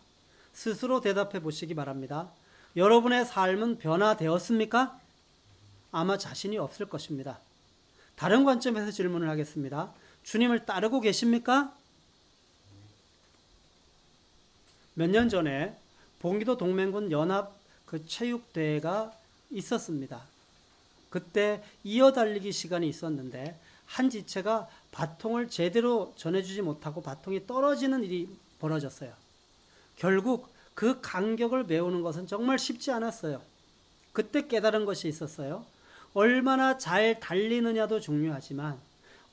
스스로 대답해 보시기 바랍니다. 여러분의 삶은 변화되었습니까? 아마 자신이 없을 것입니다. 다른 관점에서 질문을 하겠습니다. 주님을 따르고 계십니까? 몇 년 전에 봉기도 동맹군 연합 체육대회가 있었습니다. 그때 이어달리기 시간이 있었는데 한 지체가 바통을 제대로 전해주지 못하고 바통이 떨어지는 일이 벌어졌어요. 결국 그 간격을 메우는 것은 정말 쉽지 않았어요. 그때 깨달은 것이 있었어요. 얼마나 잘 달리느냐도 중요하지만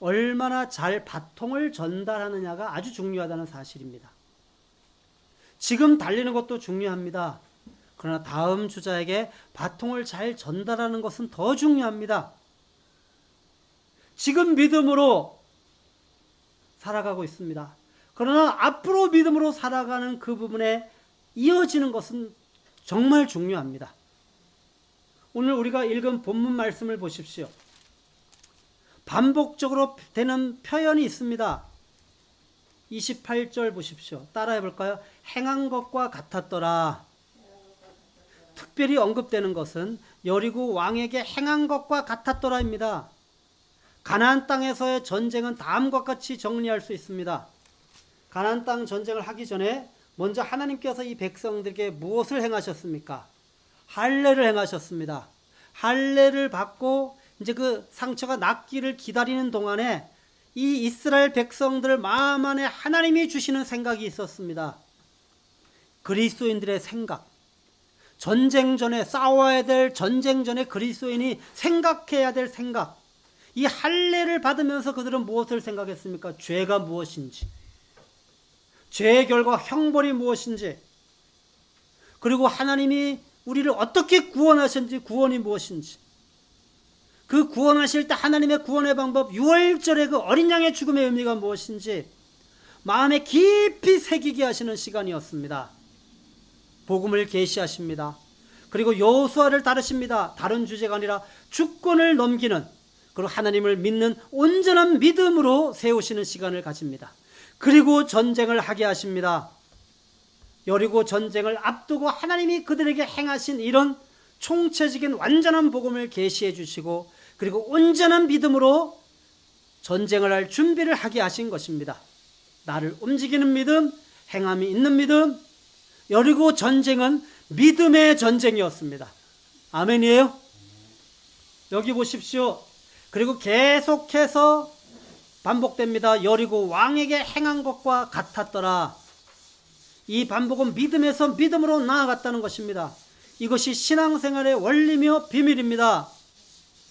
얼마나 잘 바통을 전달하느냐가 아주 중요하다는 사실입니다. 지금 달리는 것도 중요합니다. 그러나 다음 주자에게 바통을 잘 전달하는 것은 더 중요합니다. 지금 믿음으로 살아가고 있습니다. 그러나 앞으로 믿음으로 살아가는 그 부분에 이어지는 것은 정말 중요합니다. 오늘 우리가 읽은 본문 말씀을 보십시오. 반복적으로 되는 표현이 있습니다. 28절 보십시오. 따라해 볼까요? 행한 것과 같았더라. 특별히 언급되는 것은 여리고 왕에게 행한 것과 같았더라입니다. 가나안 땅에서의 전쟁은 다음과 같이 정리할 수 있습니다. 가나안 땅 전쟁을 하기 전에 먼저 하나님께서 이 백성들에게 무엇을 행하셨습니까? 할례를 행하셨습니다. 할례를 받고 이제 그 상처가 낫기를 기다리는 동안에 이 이스라엘 백성들 마음 안에 하나님이 주시는 생각이 있었습니다. 그리스도인들의 생각. 전쟁 전에 싸워야 될 전쟁 전에 그리스도인이 생각해야 될 생각. 이 할례를 받으면서 그들은 무엇을 생각했습니까? 죄가 무엇인지, 죄의 결과 형벌이 무엇인지, 그리고 하나님이 우리를 어떻게 구원하셨는지, 구원이 무엇인지, 그 구원하실 때 하나님의 구원의 방법, 6월절의 그 어린 양의 죽음의 의미가 무엇인지 마음에 깊이 새기게 하시는 시간이었습니다. 복음을 계시하십니다. 그리고 여호수아를 다루십니다. 다른 주제가 아니라 주권을 넘기는, 그리고 하나님을 믿는 온전한 믿음으로 세우시는 시간을 가집니다. 그리고 전쟁을 하게 하십니다. 여리고 전쟁을 앞두고 하나님이 그들에게 행하신 이런 총체적인 완전한 복음을 계시해 주시고, 그리고 온전한 믿음으로 전쟁을 할 준비를 하게 하신 것입니다. 나를 움직이는 믿음, 행함이 있는 믿음. 여리고 전쟁은 믿음의 전쟁이었습니다. 아멘이에요? 여기 보십시오. 그리고 계속해서 반복됩니다. 여리고 왕에게 행한 것과 같았더라. 이 반복은 믿음에서 믿음으로 나아갔다는 것입니다. 이것이 신앙생활의 원리며 비밀입니다.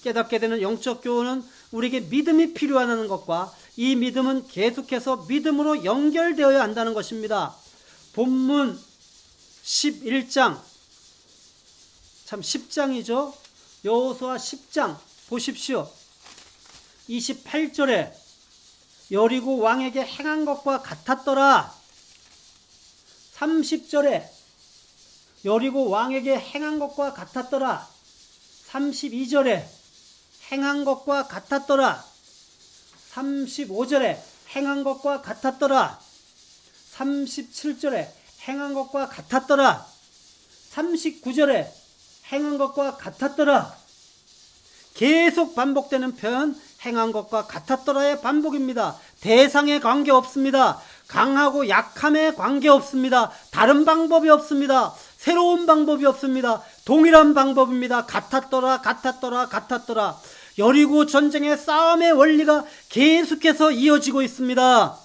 깨닫게 되는 영적 교훈은 우리에게 믿음이 필요하다는 것과 이 믿음은 계속해서 믿음으로 연결되어야 한다는 것입니다. 본문 11장, 참 10장이죠. 여호수아 10장 보십시오. 28절에 여리고 왕에게 행한 것과 같았더라. 30절에 여리고 왕에게 행한 것과 같았더라. 32절에 행한 것과 같았더라. 35절에 행한 것과 같았더라. 37절에 행한 것과 같았더라. 39절에 행한 것과 같았더라. 계속 반복되는 표현, 행한 것과 같았더라의 반복입니다. 대상에 관계없습니다. 강하고 약함에 관계없습니다. 다른 방법이 없습니다. 새로운 방법이 없습니다. 동일한 방법입니다. 같았더라, 같았더라, 같았더라. 여리고 전쟁의 싸움의 원리가 계속해서 이어지고 있습니다.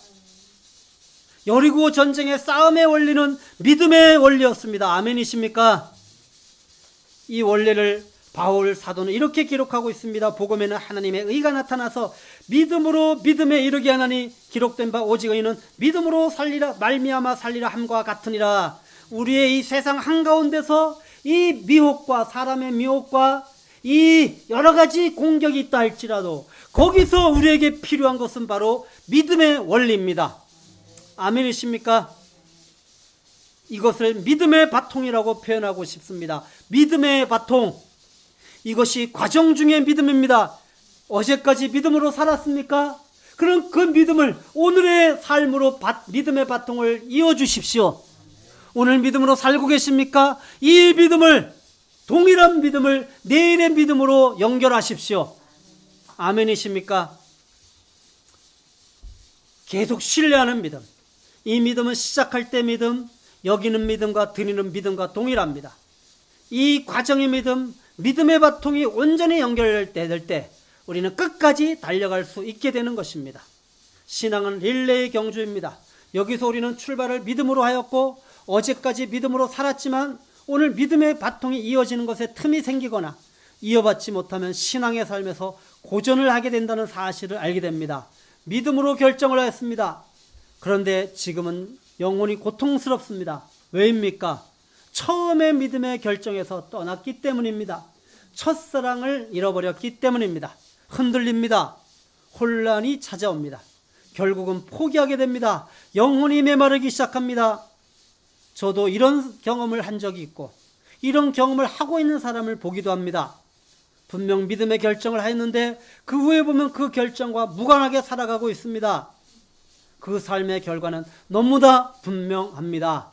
여리고 전쟁의 싸움의 원리는 믿음의 원리였습니다. 아멘이십니까? 이 원리를 바울 사도는 이렇게 기록하고 있습니다. 복음에는 하나님의 의가 나타나서 믿음으로 믿음에 이르게 하나니 기록된 바 오직 의인은 믿음으로 살리라 말미암아 살리라 함과 같으니라. 우리의 이 세상 한가운데서 이 미혹과 사람의 미혹과 이 여러 가지 공격이 있다 할지라도 거기서 우리에게 필요한 것은 바로 믿음의 원리입니다. 아멘이십니까? 이것을 믿음의 바통이라고 표현하고 싶습니다. 믿음의 바통. 이것이 과정 중의 믿음입니다. 어제까지 믿음으로 살았습니까? 그럼 그 믿음을 오늘의 삶으로 믿음의 바통을 이어주십시오. 오늘 믿음으로 살고 계십니까? 이 믿음을, 동일한 믿음을 내일의 믿음으로 연결하십시오. 아멘이십니까? 계속 신뢰하는 믿음. 이 믿음은 시작할 때 믿음, 여기는 믿음과 드리는 믿음과 동일합니다. 이 과정의 믿음, 믿음의 바통이 온전히 연결될 때 우리는 끝까지 달려갈 수 있게 되는 것입니다. 신앙은 릴레이 경주입니다. 여기서 우리는 출발을 믿음으로 하였고 어제까지 믿음으로 살았지만 오늘 믿음의 바통이 이어지는 것에 틈이 생기거나 이어받지 못하면 신앙의 삶에서 고전을 하게 된다는 사실을 알게 됩니다. 믿음으로 결정을 하였습니다. 그런데 지금은 영혼이 고통스럽습니다. 왜입니까? 처음에 믿음의 결정에서 떠났기 때문입니다. 첫사랑을 잃어버렸기 때문입니다. 흔들립니다. 혼란이 찾아옵니다. 결국은 포기하게 됩니다. 영혼이 메마르기 시작합니다. 저도 이런 경험을 한 적이 있고 이런 경험을 하고 있는 사람을 보기도 합니다. 분명 믿음의 결정을 하였는데 그 후에 보면 그 결정과 무관하게 살아가고 있습니다. 그 삶의 결과는 너무나 분명합니다.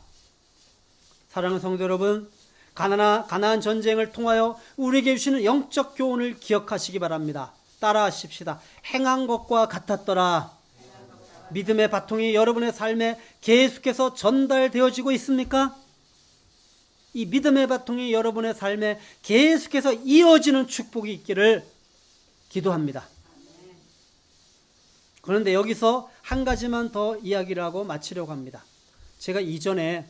사랑하는 성도 여러분, 가나안 전쟁을 통하여 우리에게 주시는 영적 교훈을 기억하시기 바랍니다. 따라하십시다. 행한 것과 같았더라. 믿음의 바통이 여러분의 삶에 계속해서 전달되어지고 있습니까? 이 믿음의 바통이 여러분의 삶에 계속해서 이어지는 축복이 있기를 기도합니다. 그런데 여기서 한 가지만 더 이야기를 하고 마치려고 합니다. 제가 이전에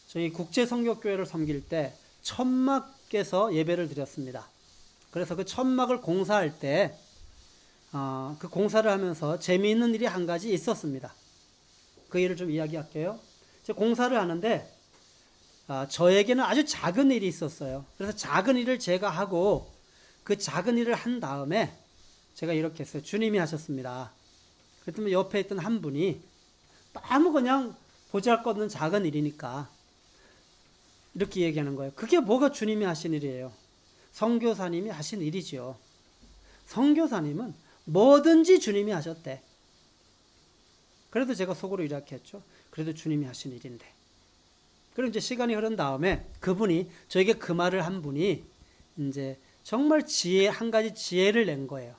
저희 국제성교교회를 섬길 때 천막에서 예배를 드렸습니다. 그래서 그 천막을 공사할 때 그 공사를 하면서 재미있는 일이 한 가지 있었습니다. 그 일을 좀 이야기할게요. 제가 공사를 하는데 저에게는 아주 작은 일이 있었어요. 그래서 작은 일을 제가 하고 그 작은 일을 한 다음에 제가 이렇게 했어요. 주님이 하셨습니다. 그랬더니 옆에 있던 한 분이 너무 그냥 보잘것없는 작은 일이니까 이렇게 얘기하는 거예요. 그게 뭐가 주님이 하신 일이에요? 선교사님이 하신 일이죠. 선교사님은 뭐든지 주님이 하셨대. 그래도 제가 속으로 이렇게 했죠. 그래도 주님이 하신 일인데. 그럼 이제 시간이 흐른 다음에 그분이 저에게 그 말을 한 분이 이제 정말 한 가지 지혜를 낸 거예요.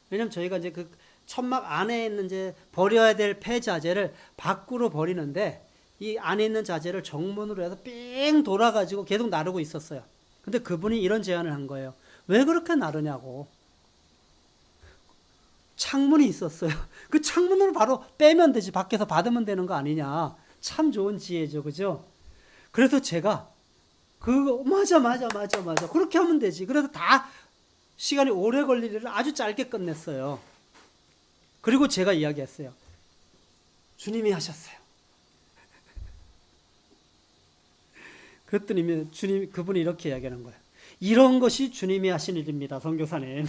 왜냐면 저희가 이제 그 천막 안에 있는 이제 버려야 될 폐자재를 밖으로 버리는데 이 안에 있는 자재를 정문으로 해서 삥 돌아가지고 계속 나르고 있었어요. 근데 그분이 이런 제안을 한 거예요. 왜 그렇게 나르냐고. 창문이 있었어요. 그 창문으로 바로 빼면 되지. 밖에서 받으면 되는 거 아니냐. 참 좋은 지혜죠. 그죠? 그래서 제가 맞아. 그렇게 하면 되지. 그래서 다 시간이 오래 걸릴 일을 아주 짧게 끝냈어요. 그리고 제가 이야기했어요. 주님이 하셨어요. 그랬더니 그분이 이렇게 이야기하는 거예요. 이런 것이 주님이 하신 일입니다. 선교사님.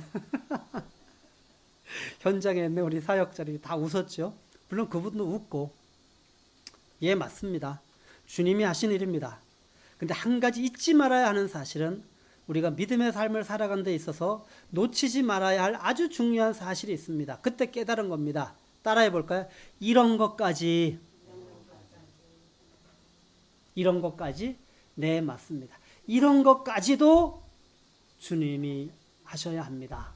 현장에 있는 우리 사역자들이 다 웃었죠. 물론 그분도 웃고 예 맞습니다. 주님이 하신 일입니다. 근데 한 가지 잊지 말아야 하는 사실은 우리가 믿음의 삶을 살아가는 데 있어서 놓치지 말아야 할 아주 중요한 사실이 있습니다. 그때 깨달은 겁니다. 따라해 볼까요? 이런 것까지 네 맞습니다. 이런 것까지도 주님이 하셔야 합니다.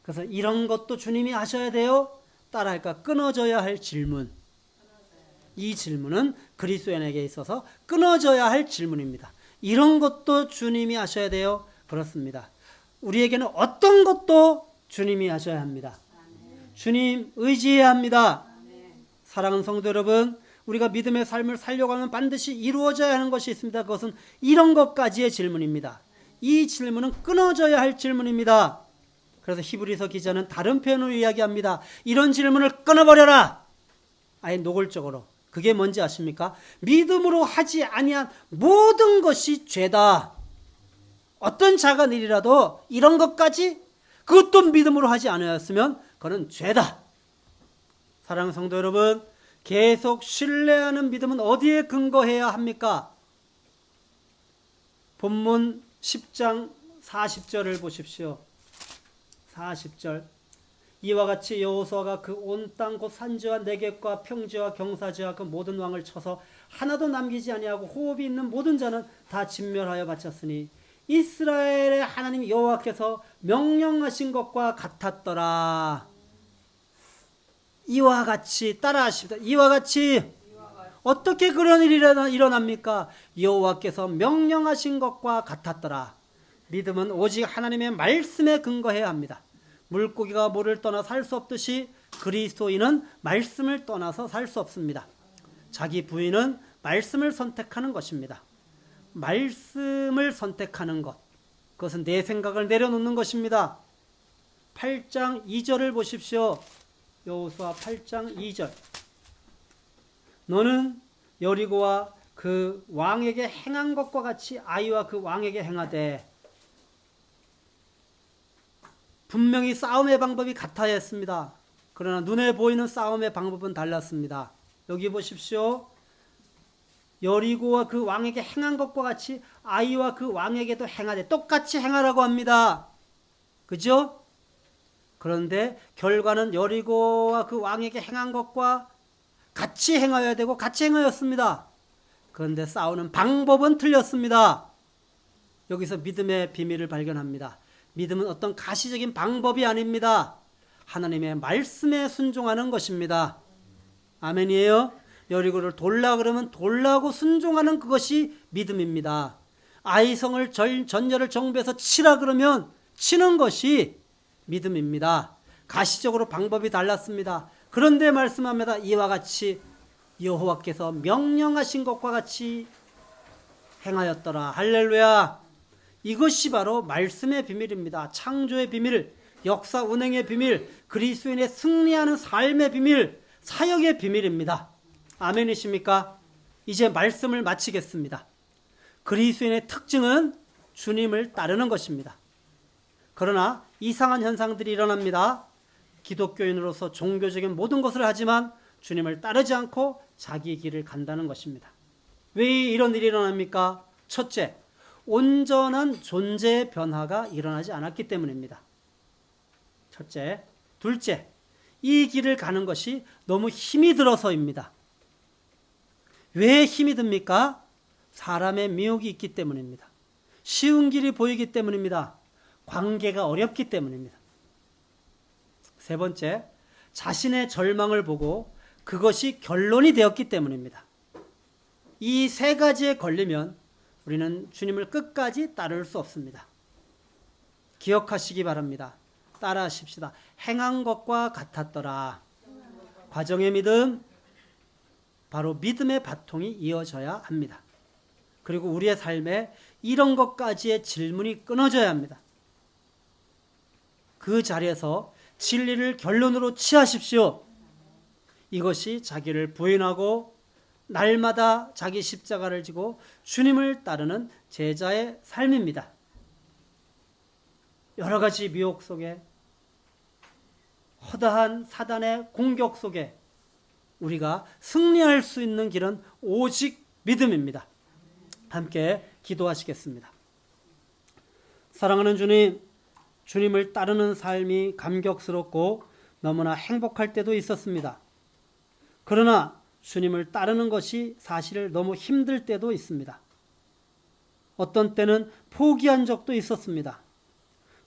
그래서 이런 것도 주님이 하셔야 돼요. 따라할까? 끊어져야 할 질문. 이 질문은 그리스도인에게 있어서 끊어져야 할 질문입니다. 이런 것도 주님이 하셔야 돼요. 그렇습니다. 우리에게는 어떤 것도 주님이 하셔야 합니다. 주님 의지해야 합니다. 사랑하는 성도 여러분, 우리가 믿음의 삶을 살려고 하면 반드시 이루어져야 하는 것이 있습니다. 그것은 이런 것까지의 질문입니다. 이 질문은 끊어져야 할 질문입니다. 그래서 히브리서 기자는 다른 표현으로 이야기합니다. 이런 질문을 끊어버려라. 아예 노골적으로. 그게 뭔지 아십니까? 믿음으로 하지 아니한 모든 것이 죄다. 어떤 작은 일이라도 이런 것까지 그것도 믿음으로 하지 않았으면 그건 죄다. 사랑하는 성도 여러분, 계속 신뢰하는 믿음은 어디에 근거해야 합니까? 본문 10장 40절을 보십시오. 40절. 이와 같이 여호수아가 그 온 땅 곧 산지와 내겝과 평지와 경사지와 그 모든 왕을 쳐서 하나도 남기지 아니하고 호흡이 있는 모든 자는 다 진멸하여 바쳤으니 이스라엘의 하나님 여호와께서 명령하신 것과 같았더라. 이와 같이 따라하십니다. 이와 같이 어떻게 그런 일이 일어납니까? 여호와께서 명령하신 것과 같았더라. 믿음은 오직 하나님의 말씀에 근거해야 합니다. 물고기가 물을 떠나 살 수 없듯이 그리스도인은 말씀을 떠나서 살 수 없습니다. 자기 부인은 말씀을 선택하는 것입니다. 말씀을 선택하는 것, 그것은 내 생각을 내려놓는 것입니다. 8장 2절을 보십시오. 여호수아 8장 2절. 너는 여리고와 그 왕에게 행한 것과 같이 아이와 그 왕에게 행하되, 분명히 싸움의 방법이 같아야 했습니다. 그러나 눈에 보이는 싸움의 방법은 달랐습니다. 여기 보십시오. 여리고와 그 왕에게 행한 것과 같이 아이와 그 왕에게도 행하되, 똑같이 행하라고 합니다. 그죠? 그런데 결과는 여리고와 그 왕에게 행한 것과 같이 행하여야 되고 같이 행하였습니다. 그런데 싸우는 방법은 틀렸습니다. 여기서 믿음의 비밀을 발견합니다. 믿음은 어떤 가시적인 방법이 아닙니다. 하나님의 말씀에 순종하는 것입니다. 아멘이에요. 여리고를 돌라 그러면 돌라고 순종하는 그것이 믿음입니다. 아이성을 전열을 정비해서 치라 그러면 치는 것이 믿음입니다. 가시적으로 방법이 달랐습니다. 그런데 말씀합니다. 이와 같이 여호와께서 명령하신 것과 같이 행하였더라. 할렐루야. 이것이 바로 말씀의 비밀입니다. 창조의 비밀, 역사 운행의 비밀, 그리스도인의 승리하는 삶의 비밀, 사역의 비밀입니다. 아멘이십니까? 이제 말씀을 마치겠습니다. 그리스도인의 특징은 주님을 따르는 것입니다. 그러나 이상한 현상들이 일어납니다. 기독교인으로서 종교적인 모든 것을 하지만 주님을 따르지 않고 자기 길을 간다는 것입니다. 왜 이런 일이 일어납니까? 첫째, 온전한 존재의 변화가 일어나지 않았기 때문입니다. 첫째. 둘째, 이 길을 가는 것이 너무 힘이 들어서입니다. 왜 힘이 듭니까? 사람의 미혹이 있기 때문입니다. 쉬운 길이 보이기 때문입니다. 관계가 어렵기 때문입니다. 세 번째, 자신의 절망을 보고 그것이 결론이 되었기 때문입니다. 이 세 가지에 걸리면 우리는 주님을 끝까지 따를 수 없습니다. 기억하시기 바랍니다. 따라하십시다. 행한 것과 같았더라. 과정의 믿음, 바로 믿음의 바통이 이어져야 합니다. 그리고 우리의 삶에 이런 것까지의 질문이 끊어져야 합니다. 그 자리에서 진리를 결론으로 취하십시오. 이것이 자기를 부인하고 날마다 자기 십자가를 지고 주님을 따르는 제자의 삶입니다. 여러 가지 미혹 속에, 허다한 사단의 공격 속에 우리가 승리할 수 있는 길은 오직 믿음입니다. 함께 기도하시겠습니다. 사랑하는 주님, 주님을 따르는 삶이 감격스럽고 너무나 행복할 때도 있었습니다. 그러나 주님을 따르는 것이 사실 너무 힘들 때도 있습니다. 어떤 때는 포기한 적도 있었습니다.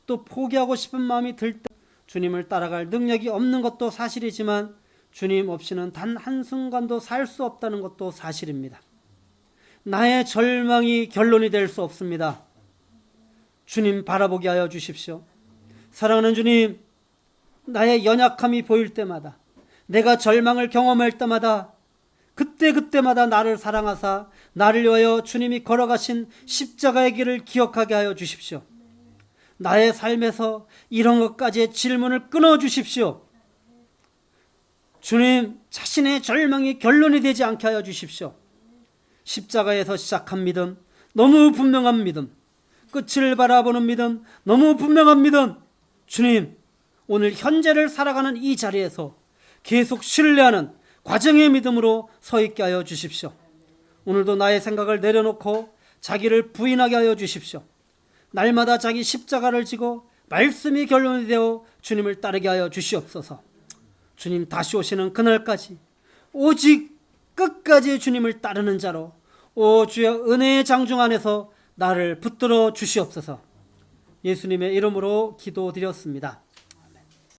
또 포기하고 싶은 마음이 들 때 주님을 따라갈 능력이 없는 것도 사실이지만 주님 없이는 단 한순간도 살 수 없다는 것도 사실입니다. 나의 절망이 결론이 될 수 없습니다. 주님 바라보게 하여 주십시오. 사랑하는 주님, 나의 연약함이 보일 때마다, 내가 절망을 경험할 때마다 그때마다 나를 사랑하사 나를 위하여 주님이 걸어가신 십자가의 길을 기억하게 하여 주십시오. 나의 삶에서 이런 것까지의 질문을 끊어주십시오. 주님, 자신의 절망이 결론이 되지 않게 하여 주십시오. 십자가에서 시작한 믿음, 너무 분명한 믿음, 끝을 바라보는 믿음, 너무 분명한 믿음. 주님, 오늘 현재를 살아가는 이 자리에서 계속 신뢰하는 과정의 믿음으로 서 있게 하여 주십시오. 오늘도 나의 생각을 내려놓고 자기를 부인하게 하여 주십시오. 날마다 자기 십자가를 지고 말씀이 결론이 되어 주님을 따르게 하여 주시옵소서. 주님 다시 오시는 그날까지 오직 끝까지 주님을 따르는 자로, 오 주여 은혜의 장중 안에서 나를 붙들어 주시옵소서. 예수님의 이름으로 기도드렸습니다.